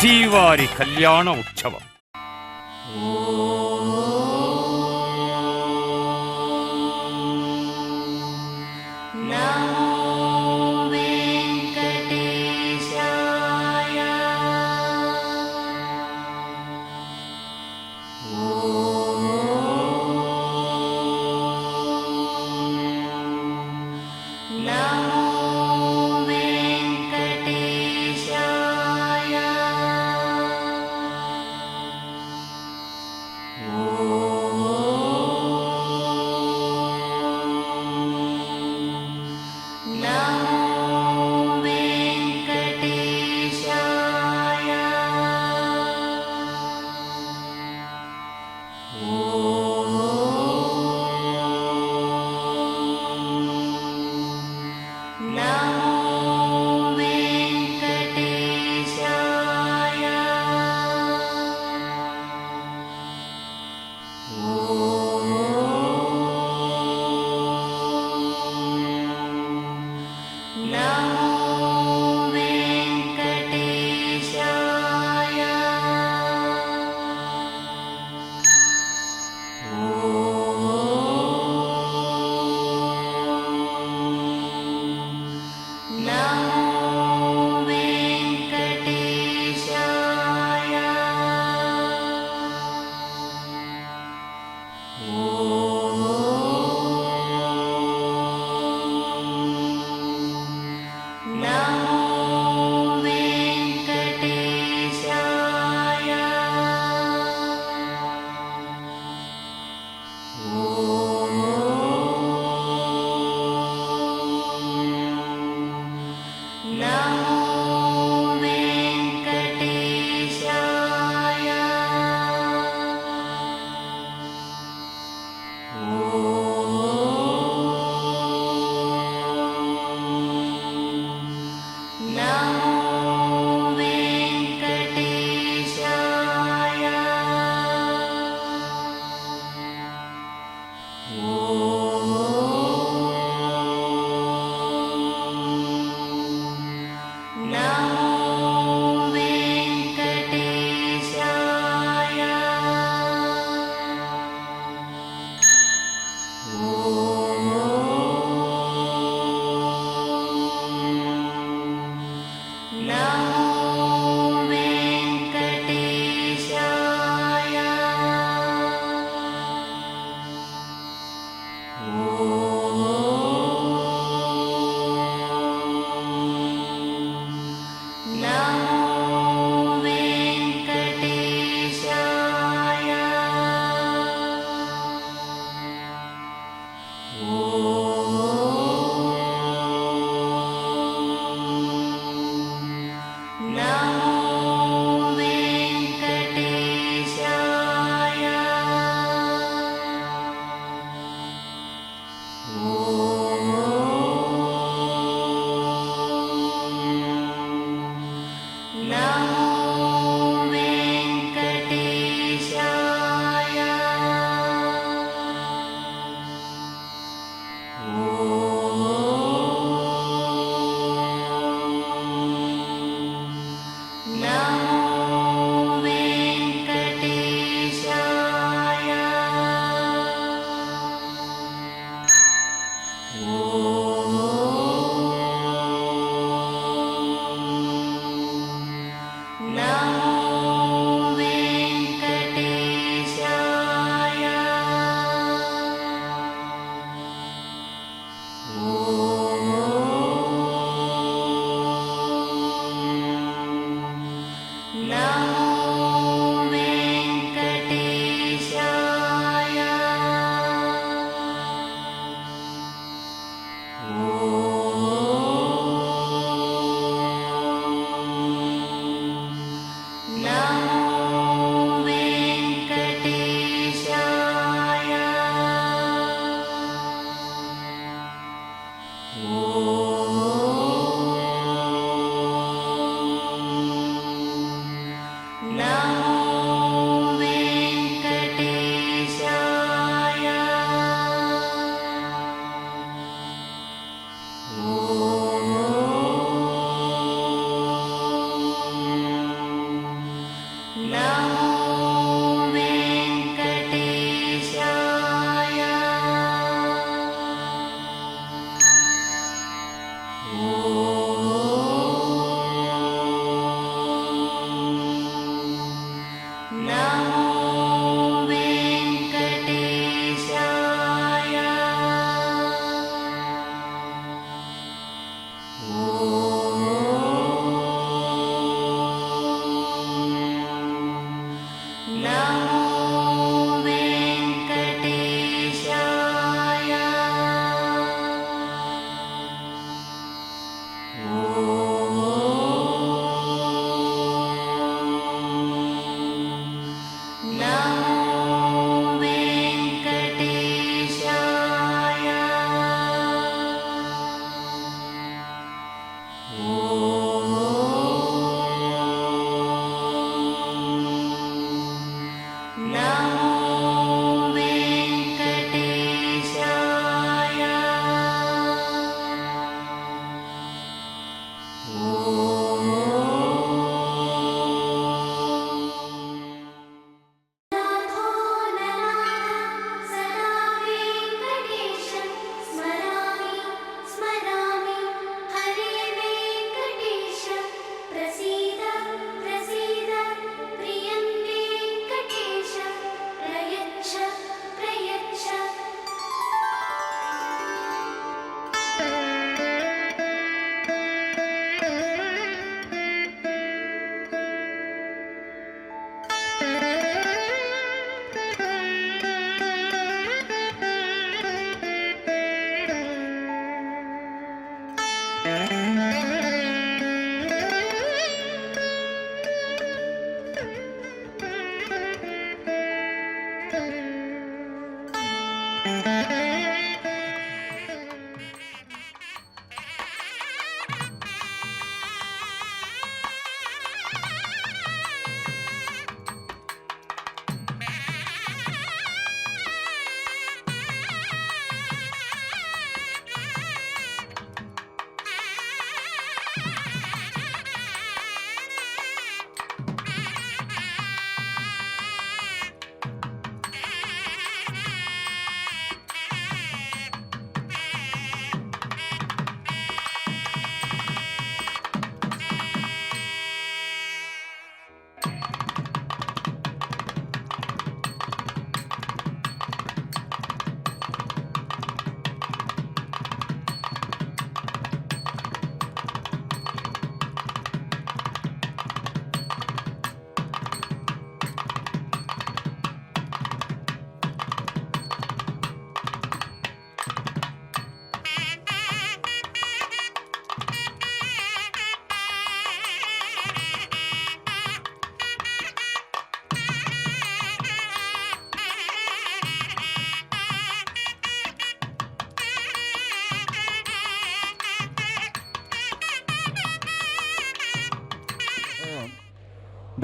శ్రీవారి కళ్యాణ ఉత్సవం.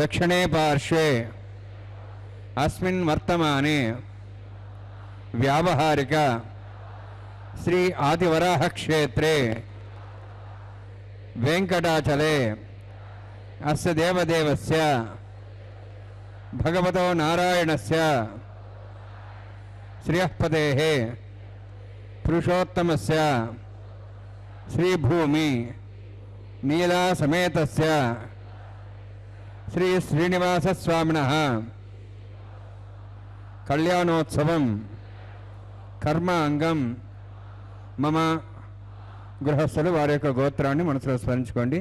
दक्षिणे पार्श्वे अस्मिन् वर्तमाने व्यावहारिक श्री आदिवराह क्षेत्रे वेंकटाचले अस्य देवदेवस्य भगवतो नारायणस्य श्रियःपतेः पुरुषोत्तमस्य श्रीभूमि नीला समेतस्य श्री श्रीनिवास स्वामिनः कल्याणोत्सवं कर्म अंगं मम గృహస్థులు వారి యొక్క గోత్రాన్ని మనసులో స్మరించుకోండి.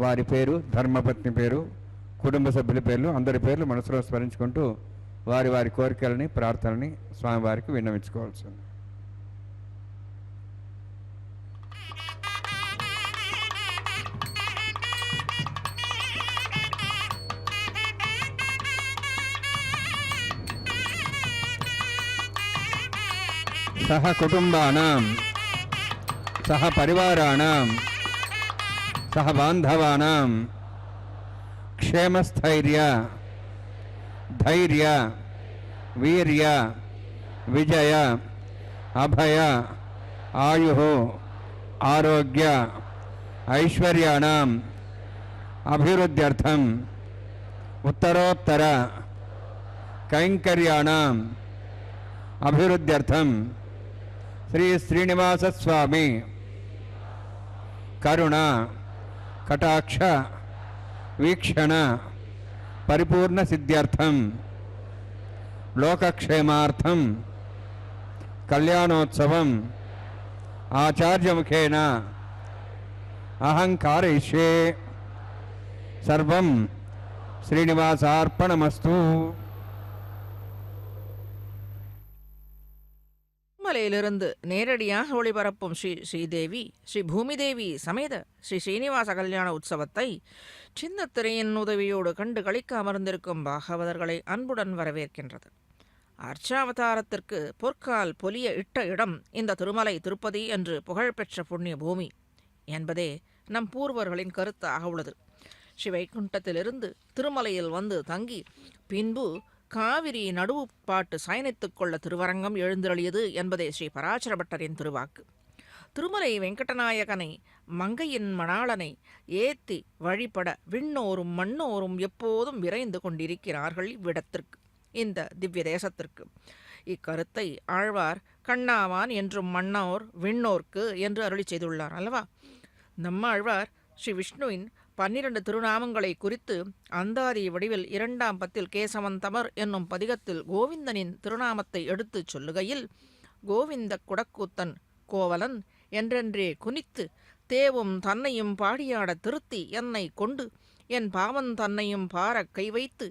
వారి పేరు, ధర్మపత్ని పేరు, కుటుంబ సభ్యుల పేర్లు, అందరి పేర్లు మనసులో స్మరించుకుంటూ వారి వారి కోరికలని, ప్రార్థనని స్వామివారికి విన్నవించుకోవాల్సి ఉంది. సహ కుటుంబానాం సహ పరివారాణం సహ బాంధవానాం క్షేమస్థైర్య ధైర్య వీర్య విజయ అభయ ఆయు ఆరోగ్య ఐశ్వర్యాణం అభివృద్ధ్యర్థం ఉత్తరోత్తర కైంకర్యాణం అభివృద్ధ్యర్థం శ్రీ శ్రీనివాస స్వామి కరుణ కటాక్ష వీక్షణ పరిపూర్ణ సిద్ధ్యర్థం లోకక్షేమార్థం కళ్యాణోత్సవం ఆచార్యముఖేన అహంకారయిష్యే సర్వం శ్రీనివాసార్పణమస్తు. மலையிலிருந்து நேரடியாக ஒளிபரப்பும் ஸ்ரீதேவி ஸ்ரீ பூமிதேவி சமேத ஸ்ரீ ஸ்ரீனிவாச கல்யாண உற்சவத்தை சின்னத்திரையின் உதவியோடு கண்டு களிக்க அமர்ந்திருக்கும் பாகவதர்களை அன்புடன் வரவேற்கின்றது. அர்ச்சாவதாரத்திற்கு பொற்கால் பொலிய இட்ட இடம் இந்த திருமலை திருப்பதி என்று புகழ்பெற்ற புண்ணிய பூமி என்பதே நம் பூர்வர்களின் கருத்தாக உள்ளது. ஸ்ரீவைகுண்டத்திலிருந்து திருமலையில் வந்து தங்கி பின்பு காவிரி நடுவு பாட்டு சயனித்துக் கொள்ள திருவரங்கம் எழுந்தருளியது என்பதே ஸ்ரீ பராசர பட்டரின் திருவாக்கு. திருமலை வெங்கடநாயகனை மங்கையின் மணாளனை ஏத்தி வழிபட விண்ணோரும் மண்ணோரும் எப்போதும் விரைந்து கொண்டிருக்கிறார்கள் இவ்விடத்திற்கு, இந்த திவ்ய தேசத்திற்கு. இக்கருத்தை ஆழ்வார் கண்ணாவான் என்றும் மன்னோர் விண்ணோர்க்கு என்று அருளி செய்துள்ளார் அல்லவா. நம்மாழ்வார் ஸ்ரீ விஷ்ணுவின் 12 திருநாமங்களை குறித்து அந்தாதி வடிவில் 2ஆம் பத்தில் கேசவந்தமர் என்னும் பதிகத்தில் கோவிந்தனின் திருநாமத்தை எடுத்துச் சொல்லுகையில், கோவிந்த குடக்கூத்தன் கோவலன் என்றென்றே குனித்து தேவும் தன்னையும் பாடியாட திருத்தி என்னை கொண்டு என் பாவன் தன்னையும் பாரக் கை வைத்து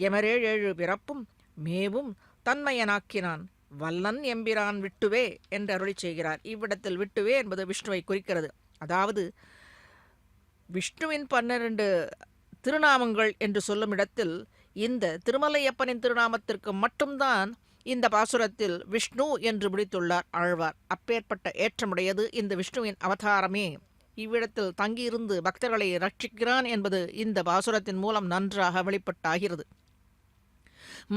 எமரேழேழு பிறப்பும் மேவும் தன்மையனாக்கினான் வல்லன் எம்பிரான் விட்டுவே என்று அருளி செய்கிறார். இவ்விடத்தில் விட்டுவே என்பது விஷ்ணுவை குறிக்கிறது. அதாவது விஷ்ணுவின் 12 திருநாமங்கள் என்று சொல்லும் இடத்தில் இந்த திருமலையப்பனின் திருநாமத்திற்கு மட்டும்தான் இந்த பாசுரத்தில் விஷ்ணு என்று முடித்துள்ளார் ஆழ்வார். அப்பேற்பட்ட ஏற்றமுடையது இந்த விஷ்ணுவின் அவதாரமே. இவ்விடத்தில் தங்கியிருந்து பக்தர்களை ரட்சிக்கிறான் என்பது இந்த பாசுரத்தின் மூலம் நன்றாக வெளிப்பட்டாகிறது.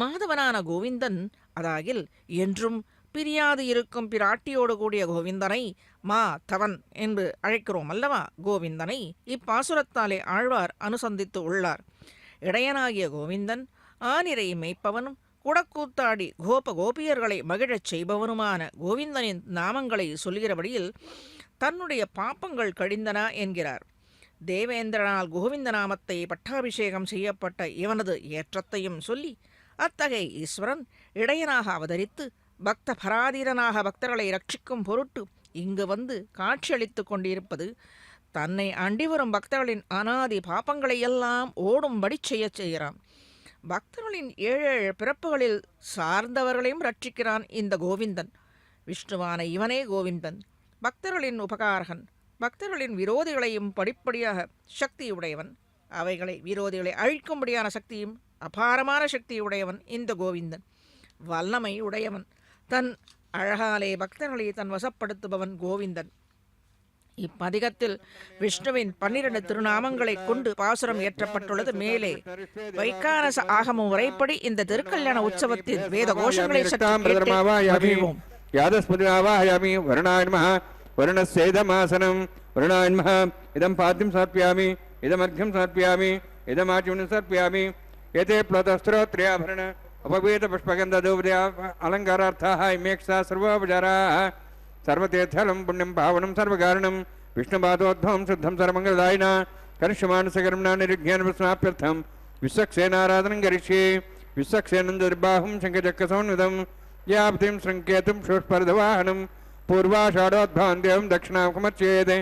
மாதவனான கோவிந்தன் அதாகில் என்றும் பிரியாது இருக்கும் பிராட்டியோடு கூடிய கோவிந்தனை மா தவன் என்று அழைக்கிறோம் அல்லவா. கோவிந்தனை இப்பாசுரத்தாலே ஆழ்வார் அனுசந்தித்து உள்ளார். இடையனாகிய கோவிந்தன் ஆனிரை மேய்ப்பவனும் குடக்கூத்தாடி கோப கோபியர்களை மகிழச் செய்பவனுமான கோவிந்தனின் நாமங்களை சொல்கிறபடியில் தன்னுடைய பாப்பங்கள் கழிந்தன என்கிறார். தேவேந்திரனால் கோவிந்த நாமத்தை பட்டாபிஷேகம் செய்யப்பட்ட இவனது ஏற்றத்தையும் சொல்லி அத்தகைய ஈஸ்வரன் இடையனாக அவதரித்து பக்த பராதீரனாக பக்தர்களை ரட்சிக்கும் பொருட்டு இங்கு வந்து காட்சியளித்து கொண்டிருப்பது தன்னை அண்டிவரும் பக்தர்களின் அனாதி பாப்பங்களை எல்லாம் ஓடும்படி செய்கிறான். பக்தர்களின் 7 பிறப்புகளில் சார்ந்தவர்களையும் ரட்சிக்கிறான் இந்த கோவிந்தன். விஷ்ணுவான இவனே கோவிந்தன், பக்தர்களின் உபகாரகன், பக்தர்களின் விரோதிகளையும் படிப்படியாக சக்தியுடையவன், அவைகளை விரோதிகளை அழிக்கும்படியான சக்தியும் அபாரமான சக்தியுடையவன் இந்த கோவிந்தன். வல்லமை உடையவன், தன் அழகாலே பக்தர்களை தன் வசப்படுத்துபவன் கோவிந்தன். இப்பதிகத்தில் விஷ்ணுவின் 12 திருநாமங்களை கொண்டு பாசுரம் ஏற்றப்பட்டுள்ளது. மேலே வைகானச ஆகம முறைப்படி இந்த திருக்கல்யாண உற்சவத்தின் வேத கோஷங்களை இதம் பாத்தியம் சமர்ப்பயாமி, இதமர்घ्यं சமர்ப்பயாமி, இதமாச்சமனம் சமர்ப்பயாமி. ஏதே ப்ளோதஸ்த்ரோத்ரயாபரண உபவேத புஷ்பகந்ததோபதயா அலங்காரார்த்தாः இமேக்ஷா சர்வோபசாராः சர்வதீர்த்தலம் புண்ணியம் பாவனம் சர்வகாரணம் விஷ்ணுபாதோத்பவம் சுத்தம் சர்வமங்கலதாயின கரிஷ்யமானசகர்மணா நிருக்ஞானபஸ்மாப்யர்த்தம் விஸ்வக்சேனாராதனம் கரிஷ்யே. விஸ்வக்சேனம் துர்பாஹும் சங்கச்சக்கரசமன்விதம் யாப்திம் ஸ்ருங்கேதும் ஷுஷ்பர்தவாஹனம் பூர்வாஷாடோத்பவம் தேவம் தட்சிணாமுகமர்ச்சேத்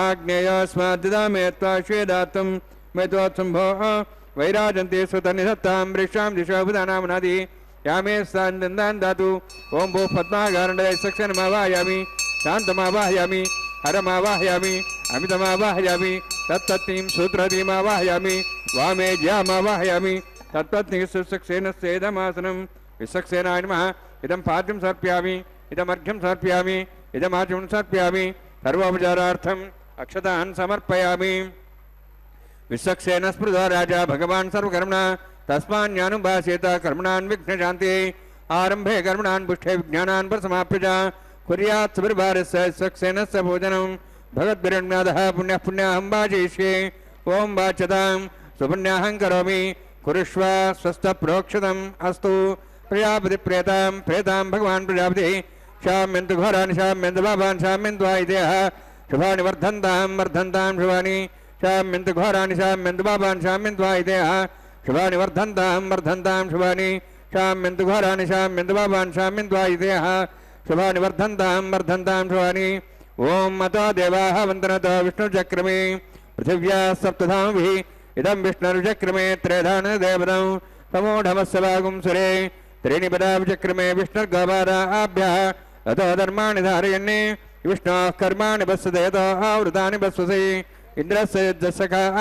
ஆக்ஞேயோஸ்மாதிதாமேத்வாஸ்வேதாத்தம் மேத்வாத்சம்போ வைராஜந்தே சுதநிதத்தாம் ரிஷாம் திஷாபுதானாமனாதி யாமே சாந்தந்தான் தாத்து. ஓம் பூ பத்மாகாரண்டே சக்ஷனமாவாயாமி, சாந்தமாவாயாமி, ஹரமாவாயாமி, அமிதமாவாயாமி, தத்தத்தீம் சூத்ரதீமாவாயாமி, வாமே ஜ்யாமாவாயாமி, தத்பத்னி சுசக்ஷேனஸ்யேதமாசனம். விசக்ஷேனாய நமः. இதம் பாத்தியம் சமர்ப்பயாமி, இதமர்घ्यं சமர்ப்பயாமி, இதமாச்சமனம் சமர்ப்பயாமி, சர்வோபசாரார்த்தம் அக்ஷதாन् சமர்ப்பயாமி. விஸ்வக்சேன ஸ்மிருதோ ராஜா பகவான் சர்வகர்மணா தஸ்மான்யானுபாசேத கர்மணான் விக்னசாந்தி ஆரம்பே கர்மணான் புஷ்டே விஜானான் பிரசமாப்யஜா குர்யாத் சுபிர்பாரஸ்ய விஸ்வக்சேனஸ்ய பூஜனம் பகவத்பிரண்யாதः புண்ணியः புண்ணியாஹம் வாஜயிஷ்யே. ஓம் வாச்சதாம் சுபுண்ணியாஹம் கரோமி குருஷ்வ ஸ்வஸ்த புரோக்ஷதம் அஸ்து. பிரஜாபதி பிரேதாம் பிரேதாம் பகவான் பிரஜாபதி ஷாம்யந்து கோரான் ஷாம்யந்து பாபான் ஷாம்யந்து வாயுதேஹ शुभानि वर्धन्तां शुभानि शाम्यन्तु घोराणि शाम्यन्तु पापान् शाम्यन्तु वायुदेः शुभानि वर्धन्तां शुभानि शाम्यन्तु घोराणि शाम्यन्तु पापान् शाम्यन्तु वायुदेः शुभानि वर्धन्तां शुभानि ओम मतो देवाः वन्दनतो विष्णुचक्रमे पृथिव्याः सप्तधामभिः इदं विष्णुचक्रमे त्रेधान देवतं समूढमस्य वागुं सुरे त्रीणि पदाचक्रमे विष्णुर्गोपादाभ्यः अतो धर्माणि धारयन्ने विष्णोः कर्माणि बस्सते यतो आवृतानि बस्वसि इन्द्रस्य यज्ञसखाः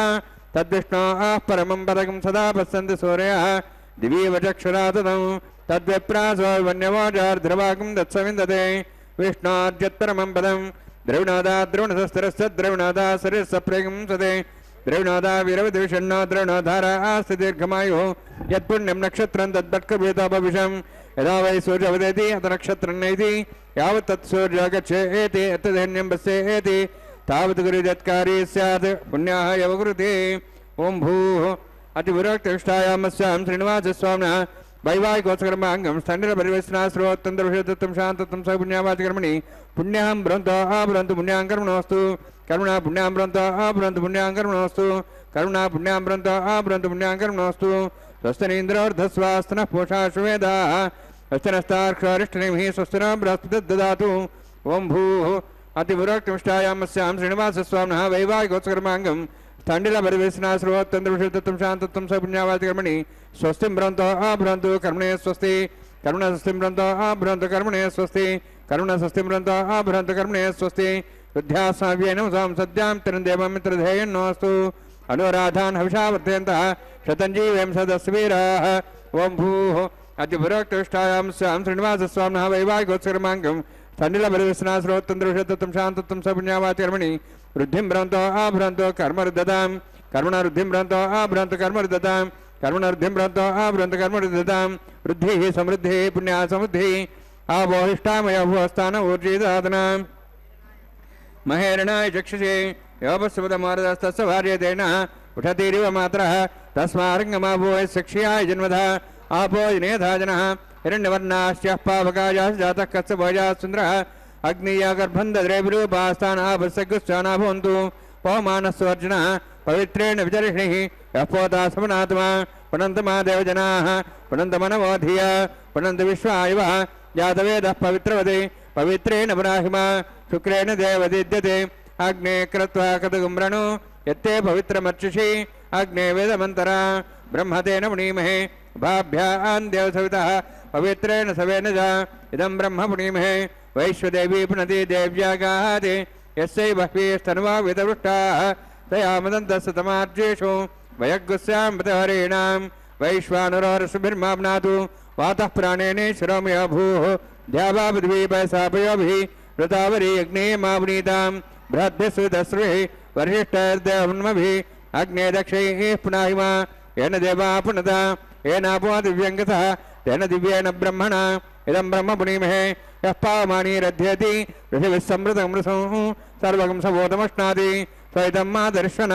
तद्विष्णोः परमं पदकं सदा पश्यन्ति सूर्यः दिवीव चक्षुरा तदं तद्विप्रासो वन्यवाचार्ध्रवाकं दत्सविन्दते विष्णोद्यत्परमं पदं द्रविणोदा द्रविणसस्तिरस्य द्रविणोदा सरिस्सप्रेगं सदे द्रविणोदा वीरविद्विषण्णो द्रविणोधारा आस्ति दीर्घमायुः यत्पुण्यं नक्षत्रं तद्भट्कभूतोपविशं यदा वै सूर्यवदेति अथ नक्षत्रं नैति यावत् तत् सूर्यो गच्छेति अत्यधन्यं पश्येति तावत् गुरुजत्कारी स्यात् पुण्याः यवकुरुते ओं भूः अतिविरक्तिष्ठायामस्यां श्रीनिवासस्वामिनः वैवाहिकोत्सकर्माङ्गं स्तण्डिरपरिवेशना श्रोत्तन्द्रविषयतत्वं शान्तत्वं स पुण्यावाचकर्मणि पुण्यां ब्रन्तो आब्रन्तु पुण्यां कर्मणोऽस्तु करुणा पुण्यां ब्रन्तो आब्रन्तु पुण्यां कर्मणोऽस्तु करुणा पुण्यां ब्रन्तो आब्रन्तु पुण्यां कर्मणोऽस्तु स्वस्तिनीन्द्रोर्धस्वास्तनः पूषा शुवेदाः स्वस्तिनस्तार्क्षरिष्ठनिभिः स्वस्तिनो बृहस्पतिर्ददातु ओं भूः अतिविरक्तिष्ठायामस्यां श्रीनिवासस्वामिनः वैवाहिकोत्सकर्माङ्गं स्तण्डिरपरिवेशना श्रोत्तन्द्रविषयतत्वं शान्तत्वं स पुण्यावाचकर्मणि स्वस्तिं ब्रन्तो आभ्रन्तु कर्मणे स्वस्ति करुणस्वस्तिं ब्रन्तो आभ्रन्तु कर्मणे स्वस्ति करुणस्वस्तिं ब्रन्तो आभ्रन्तु कर्मणे स्वस्ति विद्यास्माभ्येन सां सद्यां तिरन्देवमित्रधेयन्नोऽस्तु अनुराधान् हविषा वर्धयन्तः शतञ्जीवें सदस्वीराः ओं भूः अतिविरक्तिष्ठायां स्यां श्रीनिवासस्वामिनः वैवाहिकोत्सकर्माङ्गं स्तण्डिरपरिवेशना श्रोत्तन्द्रविषयतत्वं शान्तत्वं स पुण्यावाचकर्मणि वृद्धिं ब्रन्तो आभ्रन्तो कर्मरुद्धतां करुणवृद्धिं ब्रन्तो आभ्रन्तु कर्मरुद्धतां कर्मणवृद्धिं ब्रन्तो आभ्रन्तु कर्मरुद्धतां वृद्धिः समृद्धिः पुण्या समृद्धिः आबोहिष्ठामय भूस्थान ऊर्जिदादना महेरणाय चक्षुषे योपस्वदमारदस्तस्य भार्यतेन उठतीरिव मात्रः तस्मारङ्गमाभूय शिक्ष्याय जन्मधा आपो जनेधा जनः हिरण्यवर्णाश्चः पावकायाः जातः कस्य भोजाः सुन्दरः अग्निया गर्भं दद्रे विरूपास्थानाभस्यगुश्चाना भवन्तु पवमानस्वर्जनः पवित्रेण विचर्षणिः यः पोता समनात्मा पुनन्तमा देवजनाः पुनन्तमनवोधिया पुनन्त विश्वायुवः जातवेदः पवित्रवते पवित्रेण पुराहिमा शुक्रेण देवदीद्यते अग्ने कृत्वा कतुगुम्रणो यत्ते पवित्रमर्चिषि अग्ने वेदमन्तरा ब्रह्मतेन पुणीमहे भाभ्यान् देवसवितः पवित्रेण सवेन च इदं ब्रह्म पुणीमहे वैश्वदेवी पुनति देव्यागाहाति यस्यै बह्वीस्तन्वा विदवृष्टाः तया मदन्तस्तमार्जेषु वयग्गुस्यां पतहरीणां वैश्वानरोरसुभिर्माप्नातु वातः प्राणेन शिरोमय भूः द्यावा पृथ्वी पैसापयोभिः ऋतावरी अग्ने मावनीतां बृहद्भिस्विदस्रुभिः वरिष्ठैर्देवन्मभिः अग्ने दक्षैः पुनाहिमा येन देवा पुनता येनापो दिव्यङ्गतः तेन दिव्येन ब्रह्मणा इदं ब्रह्म पुणीमहे यः पावमानीरध्यति ऋषिभिस्समृतमृसं सर्वगं सवोतमश्नाति स्वैतं मादर्शन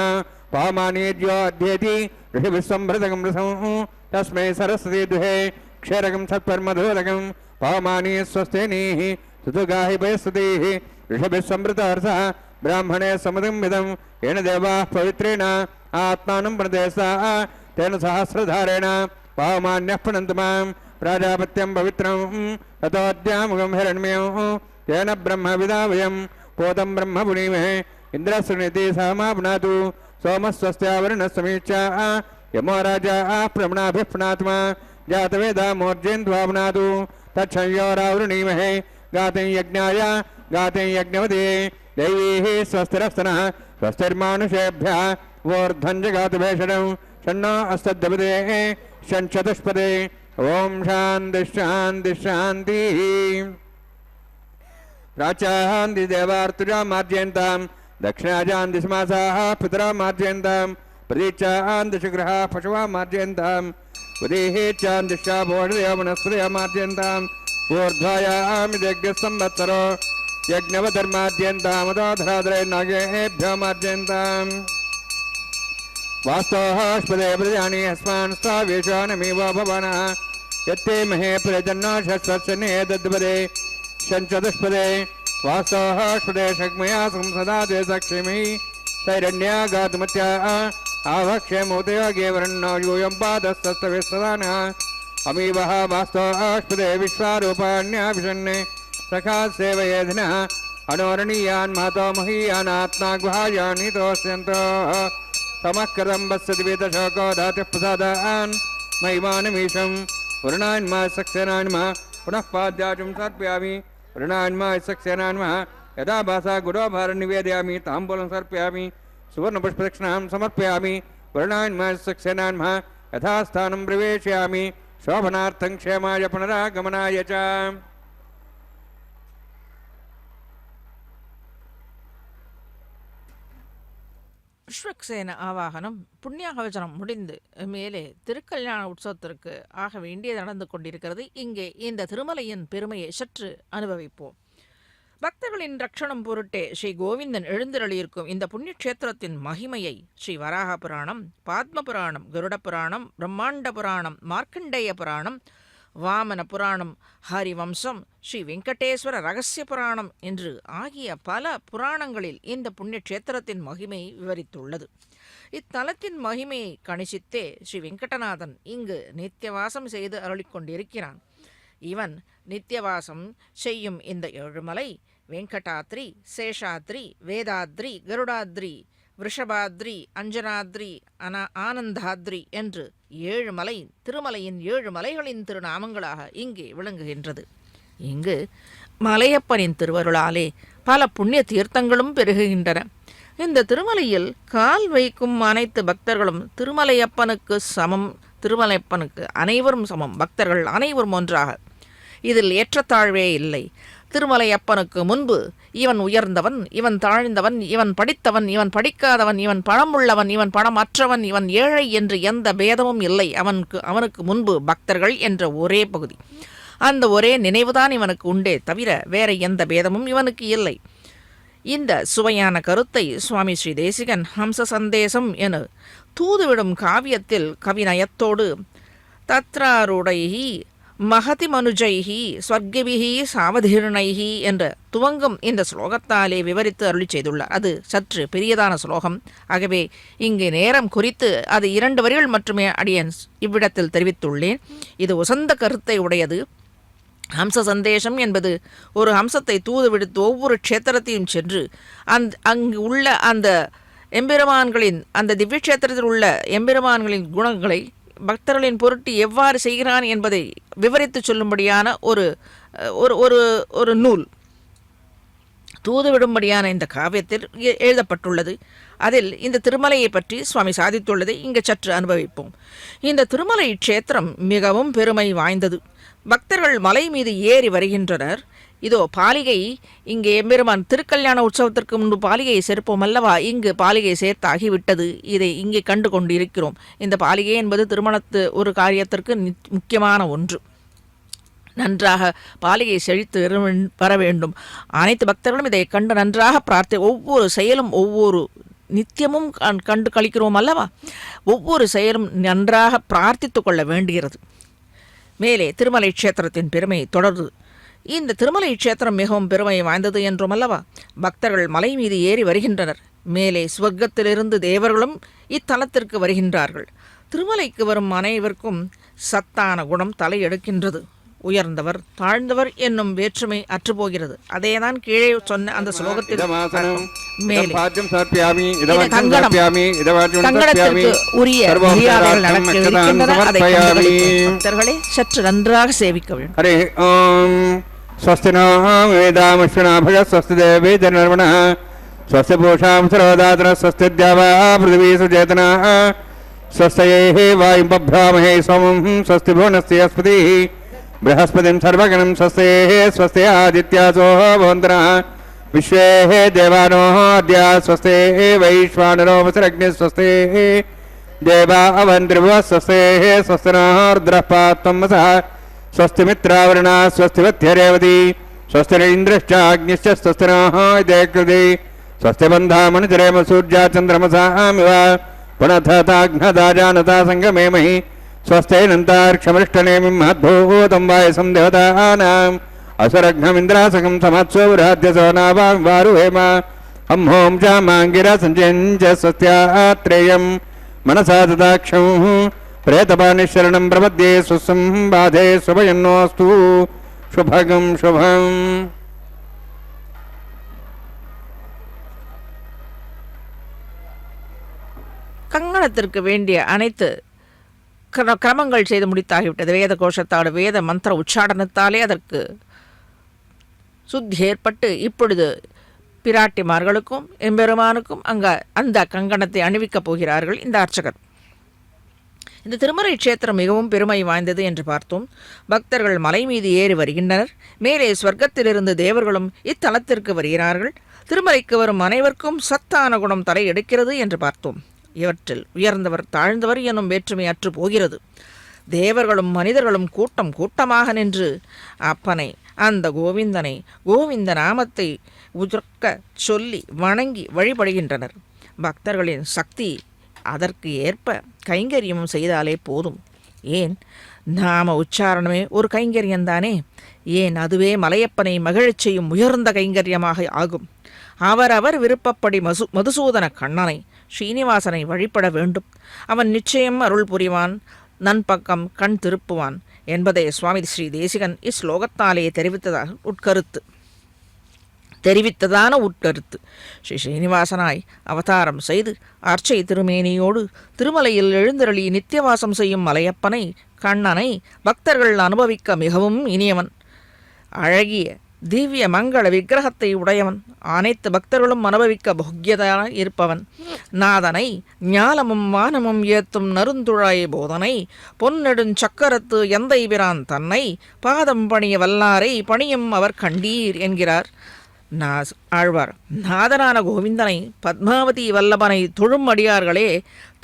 पावमानीर्यो अध्येति ऋषिभिस्समृतमृसं तस्मै सरस्वती दुहे क्षीरकं सत्परमधोदकं पावमानी स्वस्तिनीः सुतुगाहि पयस्तुतिः ऋषिभिस्समृतहर्षः ब्राह्मणे समुदिं येन देवाः पवित्रेण आत्मानं प्रदेशः तेन सहस्रधारेण पावमान्यः पुनन्तु मां प्राजापत्यं पवित्रं ततोऽद्यामुखं हिरण्मयं तेन ब्रह्मविदा वयं पोतं ब्रह्म पुणीमहे इन्द्रस्रुणीति सह मा पुनातु सोमस्वस्यावरुणस्समीक्षा यमो राजा प्रमणाभिः पुनात्मा जातवेदा मोर्जयन्त्वा पुनातु तच्छंयोरावृणीमहे गातिं यज्ञाय गातिं यज्ञवते दैवीः स्वस्तिरस्तनः स्वस्तिर्मानुषेभ्यः वोर्ध्वं जगातु भेषणं षण्णो अस्तद्दपदे षण्चतुष्पदे ओम शांति शांति शांति प्राचान्ति देवार्तुजा मार्जयन्तां दक्षिणाजान्ति समासाः पितरा मार्जयन्तां प्रतीचान्ति शुक्रः पशवः मार्जयन्तां उदेहेचान्तिश्चा भोषदयो वनस्पतयः मार्जयन्तां ऊर्ध्वायामि यज्ञसंवत्सरो यज्ञवधर्माद्यन्तामदोधराधरे नागेभ्यो मार्जयन्तां वास्तोस्पदे प्रजानि अस्मान् स्थावेशानमेव भवनः यत्ते महे प्रजन्नो षट्स्वत्सने दद्पदे षण्चतुष्पदे वास्तवस्पदेशग्मया संसदा देशक्षेमी तैरण्यागातमत्या आवक्षेमोदयोगे वरण्णो यूयं पादस्तस्तविस्तदानः अमीवः वास्तवस्पदे विश्वारूपाण्याभिषन्ने सखा सेवयेधिनः अनोरणीयान् महतो महीयानात्मा गुहायान्नितोऽस्यन्तो तमःकृतं वस्यति वेदशोको धातिः प्रसादान् महिमानमीशं वरुणान्मा सक्सेनान्मा पुनः पाद्याचुं सर्पयामि वरुणान्मा सक्सेनान्मा यदा भासा गुरोभारं निवेदयामि ताम्बूलं सर्पयामि सुवर्णपुष्पदक्षिणां समर्पयामि वरुणान्मा सक्सेनान्मा यथास्थानं प्रवेशयामि शोभनार्थं क्षेमाय पुनरागमनाय च விஸ்வக்சேன ஆவாகனம் புண்ணியாகவச்சனம் முடிந்து மேலே திருக்கல்யாண உற்சவத்திற்கு ஆக வேண்டியது நடந்து கொண்டிருக்கிறது. இங்கே இந்த திருமலையின் பெருமையை சற்று அனுபவிப்போம். பக்தர்களின் ரட்சணம் பொருட்டே ஸ்ரீ கோவிந்தன் எழுந்தருளியிருக்கும் இந்த புண்ணிய கஷேத்திரத்தின் மகிமையை ஸ்ரீ வராக புராணம், பாத்ம புராணம், கருட புராணம், பிரம்மாண்ட புராணம், மார்க்கண்டேய புராணம், வாமன புராணம், ஹரிவம்சம், ஸ்ரீ வெங்கடேஸ்வர ரகசிய புராணம் என்று ஆகிய பல புராணங்களில் இந்த புண்ணிய கஷேத்திரத்தின் மகிமை விவரித்துள்ளது. இத்தலத்தின் மகிமையை கணிசித்தே ஸ்ரீ வெங்கடநாதன் இங்கு நித்தியவாசம் செய்து அருளிக்கொண்டிருக்கிறான். இவன் நித்தியவாசம் செய்யும் இந்த ஏழுமலை வெங்கடாத்ரி, சேஷாத்ரி, வேதாத்ரி, கருடாத்ரி, விருஷபாத்ரி, அஞ்சனாத்ரி, ஆனந்தாத்ரி என்று 7 மலை திருமலையின் 7 மலைகளின் திருநாமங்களாக இங்கே விளங்குகின்றது. இங்கு மலையப்பனின் திருவருளாலே பல புண்ணிய தீர்த்தங்களும் பெருகுகின்றன. இந்த திருமலையில் கால் வைக்கும் அனைத்து பக்தர்களும் திருமலையப்பனுக்கு சமம். திருமலையப்பனுக்கு அனைவரும் சமம். பக்தர்கள் அனைவரும் ஒன்றாக. இதில் ஏற்றத்தாழ்வே இல்லை. திருமலையப்பனுக்கு முன்பு இவன் உயர்ந்தவன், இவன் தாழ்ந்தவன், இவன் படித்தவன், இவன் படிக்காதவன், இவன் பணமுள்ளவன், இவன் பணமற்றவன், இவன் ஏழை என்று எந்த பேதமும் இல்லை. அவனுக்கு முன்பு பக்தர்கள் என்ற ஒரே பகுதி, அந்த ஒரே நினைவுதான் இவனுக்கு உண்டே தவிர வேற எந்த பேதமும் இவனுக்கு இல்லை. இந்த சுவையான கருத்தை சுவாமி ஸ்ரீ தேசிகன் ஹம்ச சந்தேசம் என தூதுவிடும் காவியத்தில் கவிநயத்தோடு தத்ராருடைஹி மகதி மனுஜைஹி ஸ்வர்கிபிஹி சாவதீர்ணைஹி என்ற துவங்கும் இந்த ஸ்லோகத்தாலே விவரித்து அருளி செய்துள்ளார். அது சற்று பெரியதான ஸ்லோகம். ஆகவே இங்கு நேரம் குறித்து அது 2 வரிகள் மட்டுமே அடியேன் இவ்விடத்தில் தெரிவித்துள்ளேன். இது உசந்த கருத்தை உடையது. ஹம்ச சந்தேசம் என்பது ஒரு ஹம்சத்தை தூது விடுத்து ஒவ்வொரு க்ஷேத்திரத்தையும் சென்று அங்கு உள்ள அந்த எம்பெருமான்களின், அந்த திவ்ய க்ஷேத்திரத்தில் உள்ள எம்பெருமான்களின் குணங்களை பக்தர்களின் பொருட்டு எவ்வாறு செய்கிறான் என்பதை விவரித்து சொல்லும்படியான ஒரு நூல் தூதுவிடும்படியான இந்த காவியத்தில் எழுதப்பட்டுள்ளது. அதில் இந்த திருமலையை பற்றி சுவாமி சாதித்துள்ளதை இங்கு சற்று அனுபவிப்போம். இந்த திருமலை க்ஷேத்திரம் மிகவும் பெருமை வாய்ந்தது. பக்தர்கள் மலை மீது ஏறி வருகின்றனர். இதோ பாலிகை, இங்கே எம்பெருமான் திருக்கல்யாண உற்சவத்திற்கு முன்பு பாலிகையை சேர்ப்போம் அல்லவா, இங்கு பாலிகை சேர்த்தாகிவிட்டது. இதை இங்கே கண்டு கொண்டு இருக்கிறோம். இந்த பாலிகை என்பது திருமணத்து ஒரு காரியத்திற்கு முக்கியமான ஒன்று. நன்றாக பாலிகை செழித்து வர வேண்டும். அனைத்து பக்தர்களும் இதை கண்டு நன்றாக ஒவ்வொரு செயலும் ஒவ்வொரு நித்தியமும் கண்டு கழிக்கிறோம் அல்லவா, ஒவ்வொரு செயலும் நன்றாக பிரார்த்தித்து கொள்ள வேண்டுகிறது. மேலே திருமலை க்ஷேத்திரத்தின் பெருமை தொடர்ந்து இந்த திருமலை க்ஷேத்திரம் மிகவும் பெருமை வாய்ந்தது என்றும் அல்லவா. பக்தர்கள் மலை மீது ஏறி வருகின்றனர். மேலே சுவர்க்கத்திலிருந்து தேவர்களும் இத்தலத்திற்கு வருகின்றார்கள். திருமலைக்கு வரும் அனைவருக்கும் சத்தான குணம் தலையெடுக்கின்றது. உயர்ந்தவர் தாழ்ந்தவர் என்னும் வேற்றுமை அற்றுப்போகிறது. அதேதான் கீழே சொன்ன அந்த ஸ்லோகத்தில் பக்தர்களே சற்று நன்றாக சேவிக்க வேண்டும். स्वस्ति नो वेदामश्वनाभय स्वस्ति देवी जनर्वणः स्वस्ति पूषां सर्वदातनः स्वस्ति द्यावा पृथिवी सुचेतनः स्वस्ति वायुं बभ्रामहे सोमं स्वस्ति भुवनस्य अस्पतिः बृहस्पतिं सर्वगणं स्वस्ति स्वस्ति आदित्यासो भवन्तः विश्वे देवानो अद्य स्वस्ति वैश्वानरो वसुरग्निः स्वस्ति देवा अवन्त्रिभुवः स्वस्ति स्वस्ति नः रुद्रः पात्वं वसः स्वस्ति मित्रावरणा स्वस्ति वत्यरेवती स्वस्ति इन्द्रश्चाग्निश्च स्वस्ति नः इति स्वस्ति बन्धामनुचरेम सूर्या चन्द्रमसामिव पुनः जानता सङ्गमेमहि स्वस्ति नन्तार्क्षमृष्टनेमिं महद्भूतं वायसं देवतानां असरघ्नमिन्द्रासकं समत्सोराध्यसोनावां वारुहेम हं हों चामाङ्गिरा सञ्जयञ्च स्वस्त्यात्रेयं मनसा ददाक्षं प्रेतपानिशरणं प्रपद्ये स्वसंबाधे स्वभयन्नोऽस्तु शुभगं शुभम्. கங்கணத்திற்கு வேண்டிய அனைத்து கிரமங்கள் செய்து முடித்தாகிவிட்டது. வேத கோஷத்தாடு வேத மந்திர உச்சாடனத்தாலே அதற்கு சுத்தி ஏற்பட்டு இப்பொழுது பிராட்டிமார்களுக்கும் எம்பெருமானுக்கும் அந்த கங்கணத்தை அணிவிக்கப் போகிறார்கள் இந்த அர்ச்சகர். இந்த திருமறை க்ஷேத்திரம் மிகவும் பெருமை வாய்ந்தது என்று பார்த்தோம். பக்தர்கள் மலை மீது ஏறி வருகின்றனர். மேலே ஸ்வர்க்கத்திலிருந்து தேவர்களும் இத்தலத்திற்கு வருகிறார்கள். திருமலைக்கு வரும் அனைவருக்கும் சத்தான குணம் தலை எடுக்கிறது என்று பார்த்தோம். இவற்றில் உயர்ந்தவர் தாழ்ந்தவர் எனும் வேற்றுமை அற்று போகிறது. தேவர்களும் மனிதர்களும் கூட்டம் கூட்டமாக நின்று அப்பனை அந்த கோவிந்தனை கோவிந்த நாமத்தை உதிர்க்க சொல்லி வணங்கி வழிபடுகின்றனர். பக்தர்களின் சக்தி அதற்கு ஏற்ப கைங்கரியமும் செய்தாலே போதும். ஏன் நாம உச்சாரணமே ஒரு கைங்கரியந்தானே. ஏன் அதுவே மலையப்பனை மகிழச் செய்யும் உயர்ந்த கைங்கரியமாக ஆகும். அவரவர் விருப்பப்படி மதுசூதன கண்ணனை ஸ்ரீனிவாசனை வழிபட வேண்டும். அவன் நிச்சயம் அருள் புரிவான், நன்பக்கம் கண் திருப்புவான் என்பதை சுவாமி ஸ்ரீ தேசிகன் இஸ்லோகத்தாலே தெரிவித்ததான உட்கருத்து. ஸ்ரீ ஸ்ரீனிவாசனாய் அவதாரம் செய்து அர்ச்சை திருமேனியோடு திருமலையில் எழுந்தருளி நித்தியவாசம் செய்யும் மலையப்பனை கண்ணனை பக்தர்கள் அனுபவிக்க மிகவும் இனியவன். அழகிய திவ்ய மங்கள விக்கிரகத்தை உடையவன். அனைத்து பக்தர்களும் அனுபவிக்க போக்கியதான இருப்பவன். நாதனை ஞானமும் வானமும் ஏத்தும் நருந்துழாய் போதனை பொன்னெடுஞ் சக்கரத்து எந்தை பிரான் தன்னை பாதம் பணிய வல்லாரை பணியும் அவர் கண்டீர் என்கிறார் ஆழ்வார். நாதனான கோவிந்தனை பத்மாவதி வல்லபனை தொழும் அடியார்களே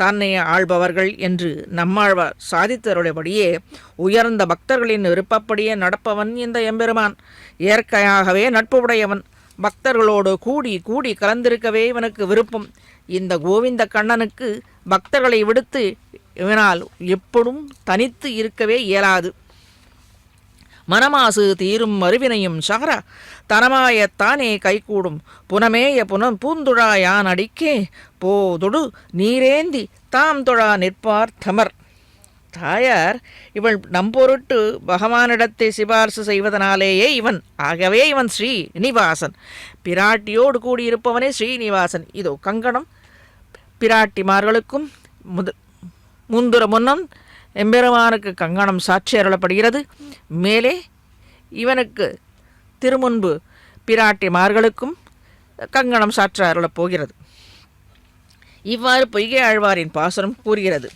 தன்னை ஆள்பவர்கள் என்று நம்மாழ்வார் சாதித்தருடையபடியே உயர்ந்த பக்தர்களின் விருப்பப்படியே நடப்பவன் இந்த எம்பெருமான். இயற்கையாகவே நட்பு உடையவன். பக்தர்களோடு கூடி கூடி கலந்திருக்கவே இவனுக்கு விருப்பம். இந்த கோவிந்த கண்ணனுக்கு பக்தர்களை விடுத்து இவனால் எப்படும் தனித்து இருக்கவே இயலாது. மனமாசு தீரும் மறுவினையும் சகர தனமாயத்தானே கைகூடும் புனமேய பூந்துழாயான் அடிக்கே போதொடு நீரேந்தி தாம் தொழா நிற்பார் தமர். தாயார் இவள் நம்பொருட்டு பகவானிடத்தை சிபார்சு செய்வதனாலேயே இவன் ஆகவே இவன் ஸ்ரீனிவாசன். பிராட்டியோடு கூடியிருப்பவனே ஸ்ரீனிவாசன். இதோ கங்கணம் பிராட்டிமார்களுக்கும் முந்துர முன்னம் எம்பெருமானுக்கு கங்கணம் சாட்சி அருளப்படுகிறது. மேலே இவனுக்கு திருமுன்பு பிராட்டிமார்களுக்கும் கங்கணம் சாற்ற அருளப் போகிறது. இவ்வாறு பொய்கை ஆழ்வாரின் பாசுரம் கூறுகிறது.